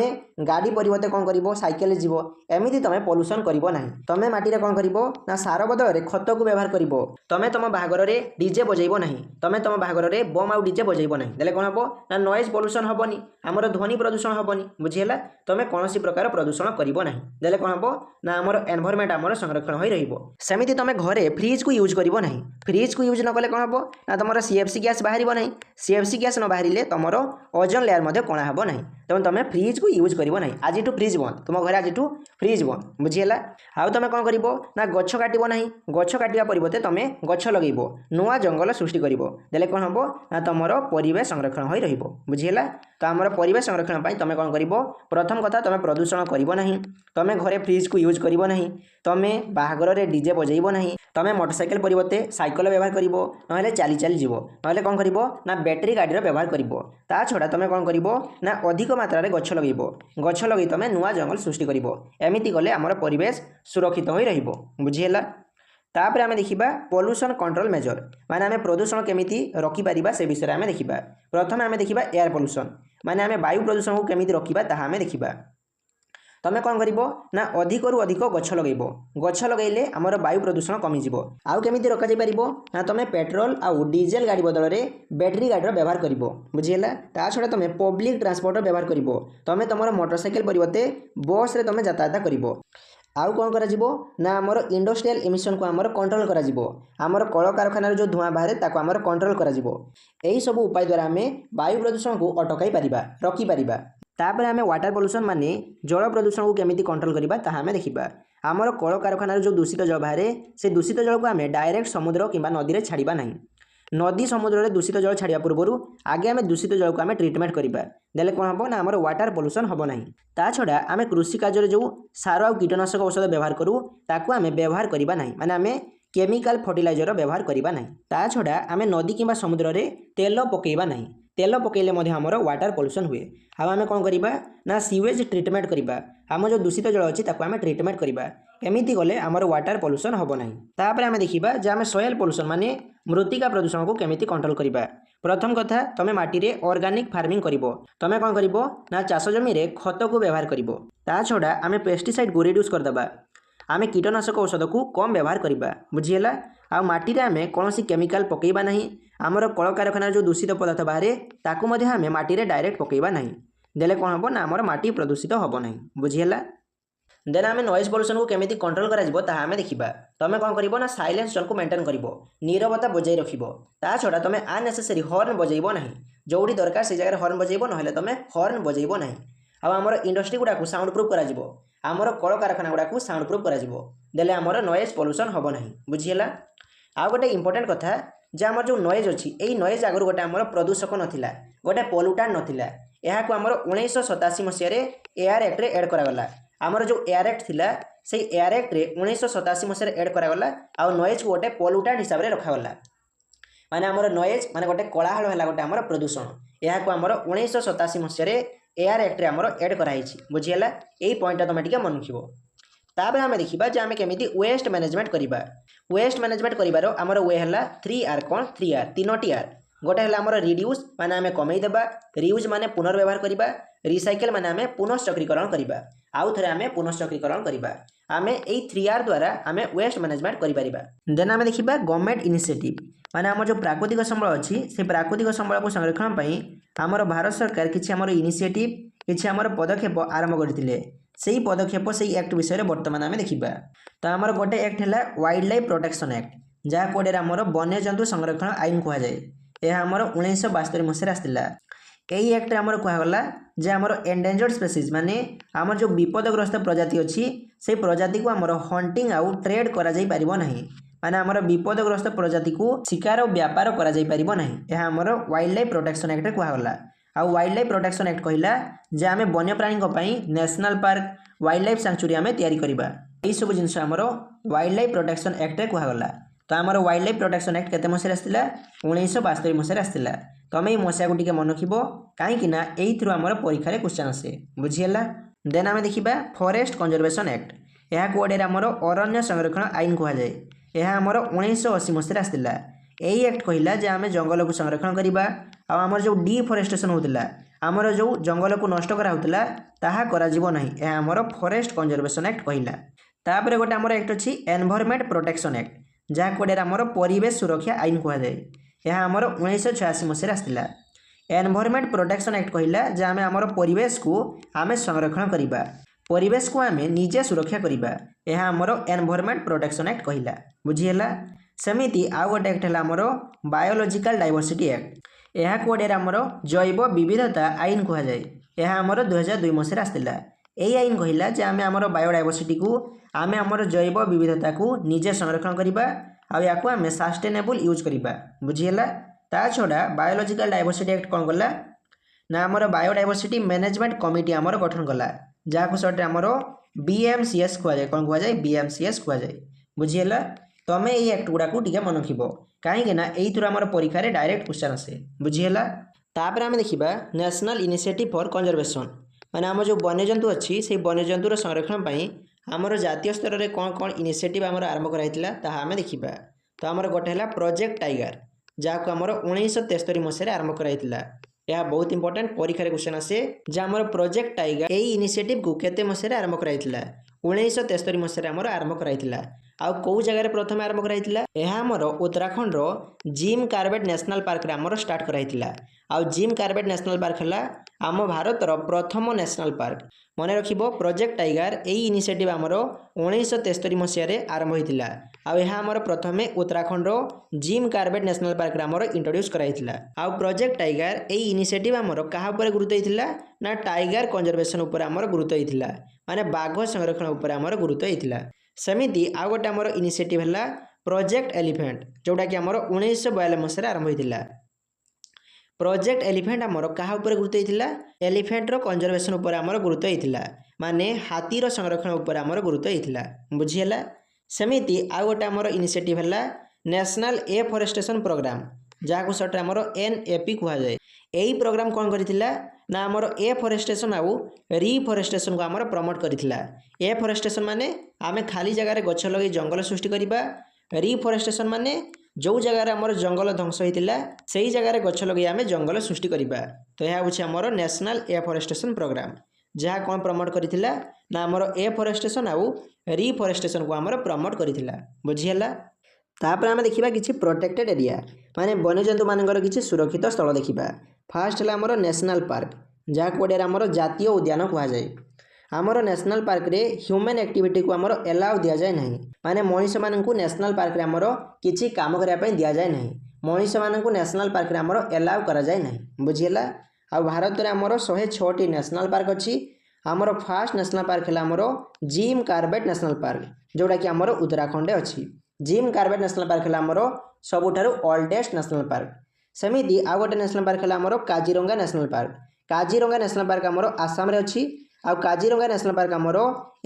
गाड़ी परिवर्ते कौन करिवो साइकेल जीवो एमिति तुम पोल्यूशन करिवो नहीं तुम माटी रे कौन करिवो ना सार बदल में खत को व्यवहार करिवो तुम तुम बाहागर रे डीजे बजेइबो नहीं तुम तुम बाहागर रे बम आउ डीजे बजेइबो नहीं देले कोन हबो ना नॉइज पोल्यूशन हबोनी आमर ध्वनि प्रदूषण हबोनी बुझिहेला तुम कौन सी प्रकार प्रदूषण करिवो नहीं देले कोन हबो ना आमर एनवायरमेंट आमर संरक्षण होई रहिबो सेमिति तुम घरे फ्रिज को यूज करिवो नहीं फ्रिज को यूज न कले कोन हबो ना तुमर सीएफसी गैस बाहर नहीं सीएफसी गैस न बाहर तुम ओजोन लेयर मध्य कणा हम नहीं तेणु तुम फ्रिज को यूज कर नहीं आज फ्रिज बंद तुम घर आज फ्रिज बंद बुझीगला आउ तुम कौन कर ना गछ काटब नहीं गछ काटा परिवर्ते तुम गछ लगे नुआ जंगल सृष्टि कर देले कौन हम ना तुम परिवेश संरक्षण हो रही बुझीगला तो आमर परिवेश संरक्षण तुम कौन कर प्रथम कथा तुम प्रदूषण कर तुम घरे फ्रिज को यूज कर नहीं तुम बाहागर रे डीजे बजेइबो नहीं तुम मोटरसाइकेल परिवर्ते साइकेल व्यवहार कर ना चली चली जीव ना कौन कर ना बैटेरी गाड़ी व्यवहार कर ता छड़ा तुम कौन कर ना अधिक मात्रा गछ लगे तुम नुआ जंगल सृष्टि कर एमती गले आमर परिवेश सुरक्षित हो बुझीगला। तापर आम देखा पॉल्यूशन कंट्रोल मेजर माने आम प्रदूषण केमिति रखिपर से विषय में देखा। प्रथम आम देखा एयर पॉल्यूशन माने आम वायु प्रदूषण को केमिति रखिबा ताहा आम देखा। तुम कौन कर ना अधिक रु अधिक गछ लगेले आमर वायु प्रदूषण कमिजिव। आउ केमिति रखा जाई ना तुम पेट्रोल आउ डीजेल गाड़ी बदल में बैटेरी गाड़ी व्यवहार कर बुझीगला। ता छड़ा तुम पब्लिक ट्रांसपोर्ट व्यवहार कर तुम तुम मोटरसाइकेल परिवर्ते बस रे तुम यातायात कर। आउ कौन करा जिवो ना आमर इंडस्ट्रियल इमिशन को आमर कंट्रोल करा जिवो। आमर कल कारखाना जो धुआं बाहर ताको आमर कंट्रोल करा जिवो। एही सब उपाय द्वारा आम वायु प्रदूषण को अटकाई पारिबा रखी पारिबा। तापर आम वाटर पॉल्यूशन माने जल प्रदूषण को केमिति कंट्रोल करिबा ताहा आम देखिबा। आमर कल कारखाना जो दूषित जल बाहर से दूषित जल को आम डायरेक्ट समुद्र किंबा नदी रे छाड़िबा नहीं। नदी समुद्र में दूषित जल छाड़ा पूर्व आगे आम दूषित जल को आम ट्रिटमेंट करिबा देले कौन हम ना आमर वाटर पॉल्यूशन हम ना। ता छड़ा आम कृषि कार्य जो सार और कीटनाशक औषध व्यवहार करूँ ताकू आम व्यवहार करिबा नहीं माने आम केमिकल फर्टिलाइजर व्यवहार करिबा नहीं। ता छड़ा आम नदी किंबा समुद्र रे तेल पकेइबा नहीं। तेल पकेले आमर वाटर पॉल्यूशन हुए। आम कौन करवा ना सीवेज ट्रिटमेंट करवा आम जो दूषित जल अच्छी आम ट्रिटमेंट करवा एमती गले आमर वाटर पॉल्यूशन हम ना। तापर आम देखा जे आम सॉइल पॉल्यूशन माने मृत्तिका प्रदूषण को केमिति कंट्रोल करवा। प्रथम कथा तुम माटी रे ऑर्गेनिक फार्मिंग करिवो। तुम कौन कर ना चाष जमी रे खत को व्यवहार करिवो। ता छड़ा आम पेस्टिसाइड को रिड्यूस करदबा। आम कीटनाशक औषध को कम व्यवहार करवा बुझीगला। आ माटी रे आम कौन केमिकल पकेइबा नहीं। आमर कल कारखाना जो दूषित पदार्थ बाहर ताकू मध्य आम माटी रे डायरेक्ट पकेइबा नहीं देले कौन हम ना आमर माटी प्रदूषित हम नहीं बुझीगला। देन आम नॉइज पॉल्यूशन को केमिति कंट्रोल करा जिवो ताहा आम देखिबा। तुम कौन करिवो ना साइलेंस जोन को मेंटेन करिवो नीरवता बजाई रखिवो। ता छड़ा तुम अननेसेसरी हॉर्न बजाइबो नहीं। जोड़ी दरकार से जगह हॉर्न बजाइबो नहेले तुम हॉर्न बजाइबो नहीं। आ आमर इंडस्ट्री गुडा को साउंड प्रूफ करा जिवो। आमर कल कारखाना गुडा को साउंड प्रूफ करा जिवो देले आमर नॉइज पॉल्यूशन हम नहीं बुझीगला। आ गोटे इंपोर्टेंट कथा जे आमर जो नॉइज अच्छी यही नॉइज आगुरी गोटे आमर प्रदूषक नाला गोटे पॉल्यूटेंट नाला। यहाँ को आमर 1987 मसीह एयर एक्ट रे एड करागला। आमर जो एयर एक्ट थिला से एयर एक्ट रे 1987 मसीह एड करागला। आ नॉइज को गोटे पॉल्यूटेंट हिसाब से रखागला माने आमर नॉइज माने गोटे कोलाहल है गोटे आमर प्रदूषण। यहाँ को आमर 1987 मसीह एयर एक्ट रे आमर एड कराई बुझीगला। यही पॉइंट तुम टिके मन रखिबो। तापर आम देखा जे आम केमिति वेस्ट मैनेजमेंट करिबा। वेस्ट मैनेजमेंट करिबार आमर वे है 3R कौन 3R तीनोटी आर। गोटे है आमर रिड्यूस माने आम कमई देबा। रियूज माने पुनर्व्यवहार करिबा। रिसाइकल माने आम पुनश्चक्रीकरण करिबा। आउ थरे आम पुनश्चक्रीकरण करिबा। आम यही 3R द्वारा आम वेस्ट मैनेजमेंट करिपारिबा। देन आम देखिबा गवर्नमेंट इनिशिएटिव माने आम जो प्राकृतिक संबल अच्छी से प्राकृतिक संबल को संरक्षण पई आमर भारत सरकार किछि आमर इनिशिएटिव किछि आमर पदक्षेप आरंभ करथिले। से पदक्षेप से एक्ट विषय बर्तमान आम देखा। तो आमर गोटे एक्ट है वाइल्ड लाइफ प्रोटेक्शन एक्ट जहाँ कोडे आमर वन्यजंतु संरक्षण आईन कहुए। यह आमर 1972 मसीह आसाला। यही एक्ट आमर कहगला जे आमर एंडेंजर्ड स्पेसीज माने आमर जो विपदग्रस्त प्रजाति अच्छी से प्रजाति को आमर हंटिंग आउ ट्रेड करा जाई परिबो नहीं माने आमर विपदग्रस्त प्रजाति को शिकार और व्यापार करा जाई परिबो नहीं। यह आमर वाइल्ड लाइफ प्रोटेक्शन एक्ट कहगला। आ वाइल्ड लाइफ प्रोटेक्शन एक्ट कहला जे आम वन्यप्राणी national park wildlife sanctuary आम तैयारी करबा। यही सब जिनस आमर वाइल्ड लाइफ प्रोटेक्शन एक्ट रे कहगला। तो आमर वाइल्ड लाइफ प्रोटेक्शन एक्ट केते मसीह आसाला 1972 मसीह आसाला। तुम ये मसीहा को टिके मन रखिबो कहीं ना यही थ्रू आमर परीक्षा क्वेश्चन आसे बुझीगला। देन आम देखा फॉरेस्ट कंजर्वेशन एक्ट। यह कोडे आमर अरण्य संरक्षण आईन कहुए। यह आमर 1980 मसीह आसाला। यही एक्ट कहला जे आम जंगल को संरक्षण करवा। आमर जो डिफॉरेस्टेशन होता आमर जो जंगल को नष्ट कराउतला ताहा करा जीवो नहीं। यह आमर फॉरेस्ट कंजर्वेशन एक्ट कहला। तापर गोटे आमर एक्ट अच्छी एनवायरनमेंट प्रोटेक्शन एक्ट जहाँ कोडे आमर परिवेश सुरक्षा आईन कहुए। यह आमर 1986 मसीह आसाला। एनवायरनमेंट प्रोटेक्शन एक्ट कहला जे आम आमर परिवेश को आम संरक्षण करवा परिवेश को आम निजे सुरक्षा करवा। यह आमर एनवायरनमेंट प्रोटेक्शन एक्ट कहला बुझीगला। सेमिति आउ गोटे एक्ट है आमर बायोलॉजिकल डाइवर्सिटी एक्ट। यह कोडे आमर जैव विविधता आईन कहुए। यह आमर 2002 मसीह आसाला। यही आईन कहला जे आम आमर बायोडाइवर्सिटी को आम आमर जैव विविधता को निजे संरक्षण करवा आउ आम सस्टेनेबल यूज करवा बुझीगला। ता छड़ा बायोलॉजिकल डाइवर्सिटी एक्ट कौन कला ना आमर बायोडाइवर्सिटी मैनेजमेंट कमिटी आमर गठन कला जहाँ को सर्ट आमर BMCS कहुए। कौन कहुए BMCS कहुए बुझीगला। तुम ये एक्ट गुड़ा टिके मन रखिबो कहीं ना यही थ्रू आमर परीक्षा डायरेक्ट क्वेश्चन आसे बुझीगला। तापर आम देखा नेशनल इनिशिएटिव फॉर कंजर्वेशन माने आम जो वन्यजंतु अच्छी से वन्यजंतुर संरक्षण पर आमर जातीय स्तर में कौन कौन इनिशिएटिव आमर आरंभ कराइला आम देखा। तो आमर गोटे है प्रोजेक्ट टाइगर जहाँ को आमर 1973 मसीह आरंभ कराइला। यह बहुत इंपोर्टेंट परीक्षा क्वेश्चन आसे जे आमर प्रोजेक्ट टाइगर यही इनिशिएटिव को केते मसीह आरंभ कराइला 1973 मसीह आमर आरंभ कराइला। आउ कौ जगह प्रथम आरंभ कराइला यह आमर उत्तराखंड रो जिम कार्बेट नेशनल पार्क रे आमर स्टार्ट कराइला। आउ जिम कार्बेट नेशनल पार्क है आम भारत रो प्रथम नेशनल पार्क। मन रखिबो प्रोजेक्ट टाइगर यही इनिशिएटिव आमर 1973 मसीह आरंभ होइतिला। आउ यह आमर प्रथमे उत्तराखंड रो जिम कार्बेट नेशनल पार्क रे आमर इंट्रोड्यूस कराइतिला। आउ प्रोजेक्ट टाइगर यही इनिशिएटिव आमर कहा ऊपर गुरुत्व होइतिला ना टाइगर कंजर्वेशन ऊपर आमर गुरुत्व होइतिला माने बाघ संरक्षण ऊपर आमर गुरुत्व होइतिला। सेमिति आउ गोटे आमर इनिशिएटिव है प्रोजेक्ट एलिफेंट जोटा कि आमर 1942 मसीह आरंभ होइतिला। प्रोजेक्ट एलिफेंट आमर कहा ऊपर गुरुत्व होइतिला एलिफेंट रो कंजर्वेशन ऊपर आमर गुरुत्व होइतिला माने हाथीर संरक्षण ऊपर आमर गुरुत्व होइतिला बुझिहेला। सेमिति आउ गोटे आमर इनिशिएटिव है नेशनल एफोरेस्टेशन प्रोग्राम जहाँ को सर्ट आमर NAP कहा जाए। यही प्रोग्राम कौन करथिला ना आमर एफोरेस्टेशन आउ रिफोरेस्टेशन को आमर प्रमोट करथिला। एफोरेस्टेशन माने आमे खाली जगह रे गछ लगे जंगल सृष्टि करिबा। रिफोरेस्टेशन माने जो जगह रे आमर जंगल ध्वंस होइतिला सेही जगह रे गछ लगे आमे जंगल सृष्टि करिबा। तो यह होछि आमर नेशनल एफोरेस्टेशन प्रोग्राम जहाँ कौन प्रमोट करथिला ना आमर एफोरेस्टेशन आउ रिफोरेस्टेशन को आमर प्रमोट करथिला बुझिहेला। तापर आम देखा कि प्रोटेक्टेड एरिया माने वन्यजंतु मानकर किसी सुरक्षित स्थल देखा। फास्ट है आमर नेशनल पार्क जहाँ को आमर जातीय उद्यान कह जाए। आमर नेशनल पार्क रे ह्यूमन एक्टिविटी को आमर एलाउ दिया जाए नहीं माने मनीष मानू नेशनल पार्क रे आमर किछि काम करने दिया जाए नहीं। मनीष मानू नेशनल पार्क रे आमर एलाउ करा जाए नहीं बुझिहेला। आ भारत रे आमर 106टी नेशनल पार्क अच्छी। आमर फास्ट नेशनल पार्क है आमर जिम कार्बेट नेशनल पार्क जोटा कि आमर उत्तराखंड अच्छी। जिम कार्बेट नेशनल पार्क है आमर सबुठारु ओल्डेस्ट नेशनल पार्क। सेमिति आउ गोटे नेशनल पार्क है आमर Kaziranga national park. Kaziranga national park आमर आसाम रे अच्छी। आउ काजीरंगा नेशनल पार्क आमर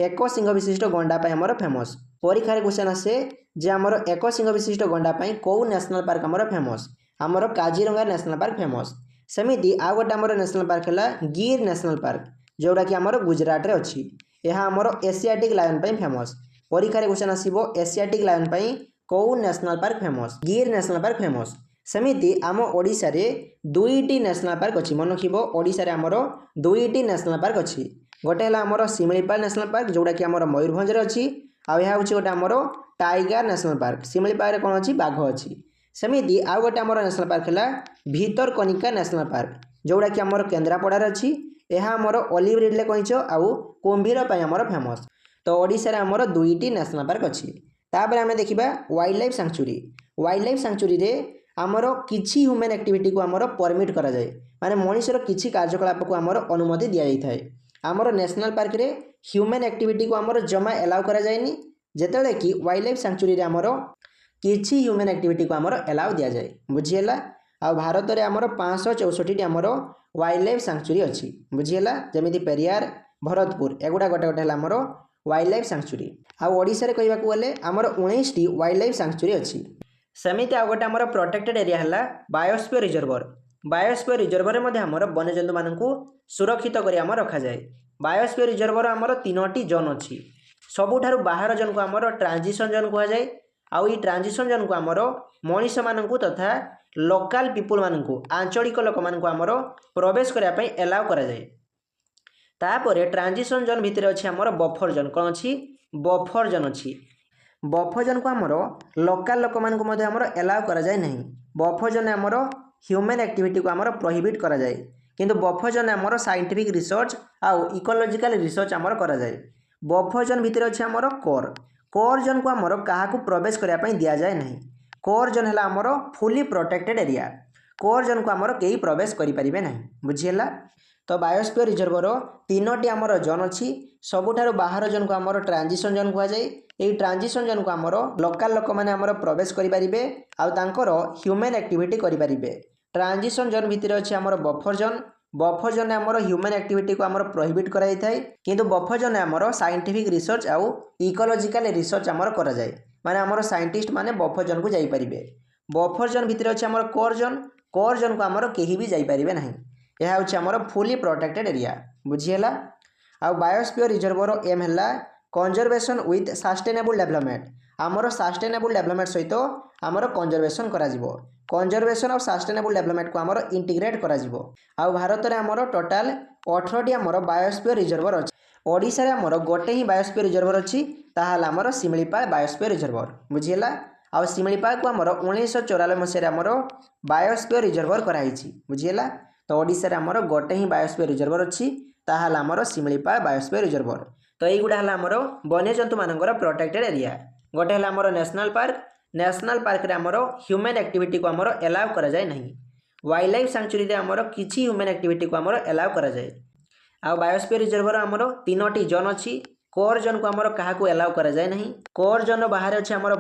एक सिंह विशिष्ट गंडा पाई आमर फेमस। परीक्षा क्वेश्चन आसे जे आमर एक सिंह विशिष्ट गंडा पाई कौ नेशनल पार्क आमर फेमस आमर काजीरंगा नेशनल पार्क फेमस। सेमिति आउ गोटे आमर नेशनल पार्क है गिर नेशनल पार्क जोटा कि आमर गुजरात रे अच्छी। यह आमर एशियाटिक लायन पाई फेमस। परीक्षा क्वेश्चन आसीबो एशियाटिक लायन पाई कौ नेशनल पार्क फेमस गिर नेशनल पार्क फेमस। सेमिति आम ओडिशा रे 2टी नेशनल पार्क अच्छी। मन रखिबो ओडिशा रे आमर 2टी नेशनल पार्क अच्छी। गोटे है आमर शिमिलीपाल नेशनल पार्क जोटा कि आमर मयूरभंज रे अच्छी। आउ यह होछि गोटे आमर टाइगर नेशनल पार्क शिमिलीपाल रे कोन अच्छी बाघ अच्छी। सेमिति आउ गोटे आमर नेशनल पार्क है भितरकनिका नेशनल पार्क जोटा कि आमर केन्द्रापड़ा रे अच्छी। यह आमर ओलिव रिडले कइछ आउ कुंभीर पाई आमर फेमस। तो ओडिशा रे आमर 2टी नेशनल पार्क अच्छी। तापर आमे देखिबा wild life sanctuary. Wild life sanctuary रे आमर किछि ह्यूमन एक्टिविटी को आमर परमिट करा जाए माने मनुष्यर किछि कार्यकलाप को आमर अनुमति दिया जाय थाए। आमर नेशनल पार्क रे ह्यूमन एक्टिविटी को आमर जमा एलाउ करा जायनी जेतेले कि वाइल्ड लाइफ सैंक्चुरी रे आमर किछि ह्यूमन एक्टिविटी को आमर एलाउ दिया जाए बुझिहेला। आ भारत रे आमर 564टी आमर वाइल्ड लाइफ सैंक्चुरी अच्छी बुझिहेला। जेमिति पेरियार भरतपुर एगुडा गोटे गोटे आमर वाइल्ड लाइफ सैंक्चुरी। आ ओडिशा रे कहबा को गले आमर 19टी वाइल्ड लाइफ सैंक्चुरी अच्छी। सेमिति आ गोटे आमर प्रोटेक्टेड एरिया है बायोस्फीयर रिजर्वर। बायोस्फीयर रिजर्वर में आमर वन्यजंतु मानू सुरक्षित करी आमर रखा जाए। बायोस्फीयर रिजर्वर आमर 3टी जोन अच्छी। सबुठारु बाहर जोन को आमर ट्रांजिशन जोन कह जाए। आउ ई ट्रांजिशन जोन को आमर मनीष मानू तथा लोकल पीपुल मानू आंचलिक लोक मानू आमर प्रवेश करने एलाउ करा जाए। तापर ट्रांजिशन जोन भितर अच्छी आमर बफर जोन कौन अच्छी बफर जोन अच्छी। बफर जोन को आमर लोकल लोक मानू आमर एलाउ करा जाए नहीं। बफर जोन आमर ह्यूमन एक्टिविटी को आमर प्रोहिबिट करा जाए किंतु बफर जोन आमर साइंटिफिक रिसर्च आउ इकोलॉजिकल रिसर्च आमर करा जाए। बफर जोन भितर अच्छी आमर कोर। कोर जोन को आमर क्या प्रवेश करने दिया जाए नहीं। कोर जोन है आमर fully protected area. Core zone को आमर कहीं प्रवेश करें नहीं बुझिहेला। तो बायोस्फीयर रिजर्वर 3टी आमर जोन अच्छी। सबुठारु बाहर जोन को आमर ट्रांजिशन जोन कह जाए। यही ट्रांजिशन जोन को आमर लोकल लोक मैंने आमर प्रवेश करें आउ तांकर ह्यूमन एक्टिविटी करें। ट्रांजिशन जोन भितर अच्छी आमर बफर जोन। बफर जोन आमर ह्यूमन एक्टिविटी को आमर प्रोहिबिट कराई थाए किंतु बफर जोन आमर साइंटिफिक रिसर्च आउ इकोलॉजिकल रिसर्च आमर करा जाए माने आमर साइंटिस्ट माने बफर जोन को जाई परिबे। बफर जोन भितर अच्छे आमर कोर जोन को आमर कहीं भी जाइपारे ना। यह हूँ आमर फुली प्रोटेक्टेड एरिया बुझीगला। आ बायोस्फीयर रिजर्वर एम है कंजर्वेशन विथ सस्टेनेबल डेवलपमेंट। आमर सस्टेनेबल डेवलपमेंट सहित आमर कंजर्वेशन करा जिवो। कंजर्वेशन और सस्टेनेबल डेवलपमेंट को आमर इंटीग्रेट करा जिवो। आ भारत में आमर टोटाल 18टी आमर बायोस्फीयर रिजर्वर अच्छी। ओडिशा रे आमर गोटे ही बायोस्फीयर रिजर्वर अच्छी, ताहाला आमर शिमिलीपाल बायोस्फीयर रिजर्वर बुझीगला। आ शिमिलीपाल को आमर 1994 मसीह आमर बायोस्फीयर रिजर्वर कराई बुझीगला। तो ओडिशा रे आमर गोटे ही बायोस्फीयर रिजर्वर अच्छी, ताहाला आमर शिमिलीपाल बायोस्फीयर रिजर्वर। तो यहीगुड़ा है आमर वन्यजंतु मानकर प्रोटेक्टेड एरिया। गोटे है आमर नेशनल पार्क रे आमर ह्यूमन एक्टिविटी को आमर एलाउ करा जाए नहीं। वाइल्ड लाइफ सैंक्चुरी रे आमर किछि ह्यूमन एक्टिविटी को आमर एलाउ करा जाए। आ बायोस्फीयर रिजर्वर आमर 3टी जोन अच्छी। कोर जोन को आमर काहाकू एलाउ करा जाए नहीं। कोर जोन बाहर अच्छे आमर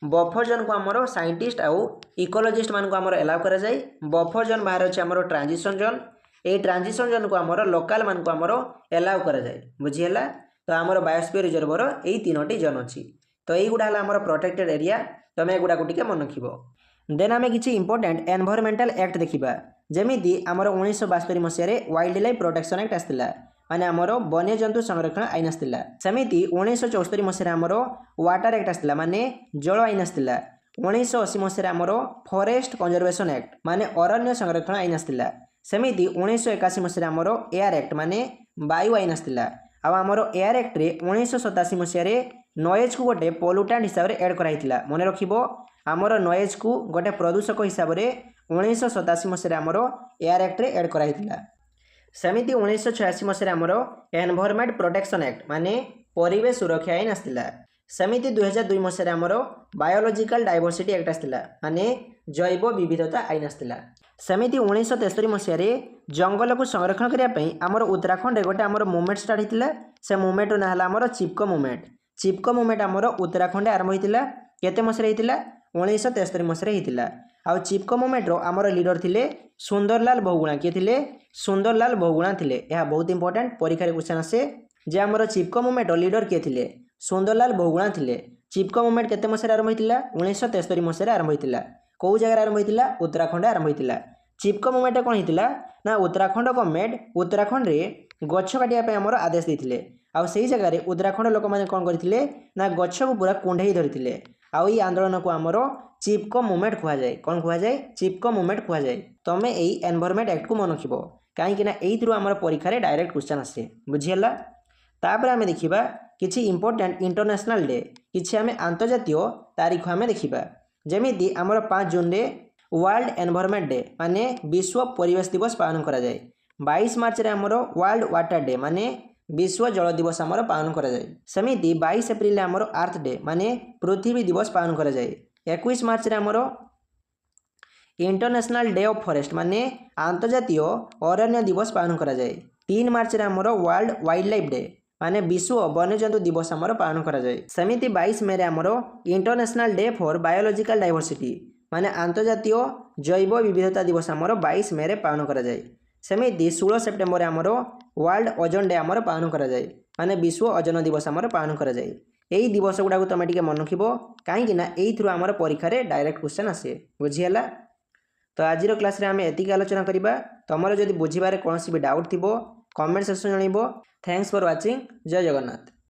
बफर जोन को आमर साइंटिस्ट आउ इकोलॉजिस्ट मान को आमर एलाउ करा जाए। बफर जोन बाहर अच्छे आमर ट्रांजिशन जोन। ये ट्रांजिशन जोन को आमर लोकल मान को आमर एलाउ करा जाए बुझीगला। तो आमर बायोस्फीयर रिजर्वर यही 3टी जोन अच्छी। तो यहीगुड़ा है आमर प्रोटेक्टेड एरिया। तुम एगुड़ा को टिके मन रखिबो। देन आम किसी इंपोर्टेंट एनवायरमेंटल एक्ट देखा। जमीती आमर 1972 मसीह वाइल्ड लाइफ प्रोटेक्शन एक्ट आसला, माने आमर वन्यजंतु संरक्षण आईन आसला। सेमिति 1974 मसीह आमर वाटर एक्ट आसला, माने जल आईन आसला। 1980 मसीह आमर फॉरेस्ट कंजर्वेशन एक्ट, माने अरण्य संरक्षण आईन आसला। सेमिति 1981 मसीह आमर एयर एक्ट, माने वायु आईन आसला। आमर एयर एक्ट रे 1987 मसीह नॉइज को गोटे पोल्यूटेंट हिसाब से एड कराइला। मन रखिबो, आमर नॉइज को गोटे प्रदूषक हिसाब से 1987 मसीह आमर एयर एक्ट रे एड कराइला। सेमिति 1986 मसीह आमर एनवायरमेंट प्रोटेक्शन एक्ट, माने परिवेश सुरक्षा आईन आसला। सेमिति 2002 मसीह आमर बायोलॉजिकल डाइवर्सिटी एक्ट आसला, माने जैव विविधता आईन आसला। सेमिति 1973 मसीह जंगल को संरक्षण करने आमर उत्तराखंड गोटे आमर मूवमेंट स्टार्ट होता। से मूवमेंट ना आमर चिपको मूवमेंट। चिपको मूवमेंट आमर उत्तराखंड आरंभ होता। केते मसीह होता? 1973 मसीह होता। आउ चिपको मूवमेंट आमर लीडर थिले सुंदरलाल बहुगुणा। किए थिले? सुंदरलाल बहुगुणा थिले। यह बहुत इंपोर्टेंट परीक्षा क्वेश्चन आसे जे आमर चिपको मूवमेंट लीडर किए थिले? सुंदरलाल बहुगुणा थिले। चिपको मूवमेंट केते मसीह आरंभ होता? 1973 मसीह आरंभ होता। कौ जगह आरंभ होता? उत्तराखंड आरंभ होता। चिपको मूवमेंट कौन होता ना उत्तराखंड गवर्नमेंट उत्तराखंड रे गछ काटिया आमर आदेश देते। आउ से जगह उत्तराखंड लोक मैंने कौन करते ना गछ को पूरा कुंडे धरते। आउ ये आंदोलन को आमर चिपको मूवमेंट कहुए। कौन कहुए? चिपको मूवमेंट कहुए। तुम यही एनवायरमेंट एक्ट को मन रख कहीं आमर परीक्षा डायरेक्ट क्वेश्चन आसे बुझीगला। तापर आम देखा किसी इंपोर्टेंट इंटरनेशनल डे, किसी आम अंतर्जातीय तारीख आम देखा। जमीती आमर 5 जून रे वर्ल्ड एनवायरमेंट डे, माने विश्व परिवेश दिवस पालन करा जाए। 22 मार्च रे आमर वर्ल्ड वाटर डे, माने विश्व जल दिवस आमर पालन करा जाए। सेमिति 22 एप्रिल रे आमर अर्थ डे, माने पृथ्वी दिवस पालन करा जाए। 21 मार्च रे आमर इंटरनेशनल डे ऑफ फॉरेस्ट, माने अंतर्जातीय अरण्य दिवस पालन करा जाए। 3 मार्च रे आमर वर्ल्ड वाइल्ड लाइफ डे, माने विश्व वन्यजंतु दिवस आमर पालन करा जाए। सेमिति 22 मे रे आमर international day for biological diversity, माने अंतर्जातीय जैव विविधता दिवस आमर 22 मे रे पालन करा जाए। सेमिति 16 सेप्टेम्बर आमर वर्ल्ड ओजोन डे आमर पालन करा जाए, माने विश्व ओजोन दिवस आमर पालन करा जाए। यही दिवस गुड़ा तुम टे मन रखिबो, कहीं यही आमर परीक्षा डायरेक्ट क्वेश्चन आसे बुझीगला। तो आज क्लास रे आम एतिक आलोचना करिबा। तुमर जदि बुझिबारे कौन भी डाउट थिबो कमेंट सेक्शन जनइबो। Thanks for watching. जय जगन्नाथ।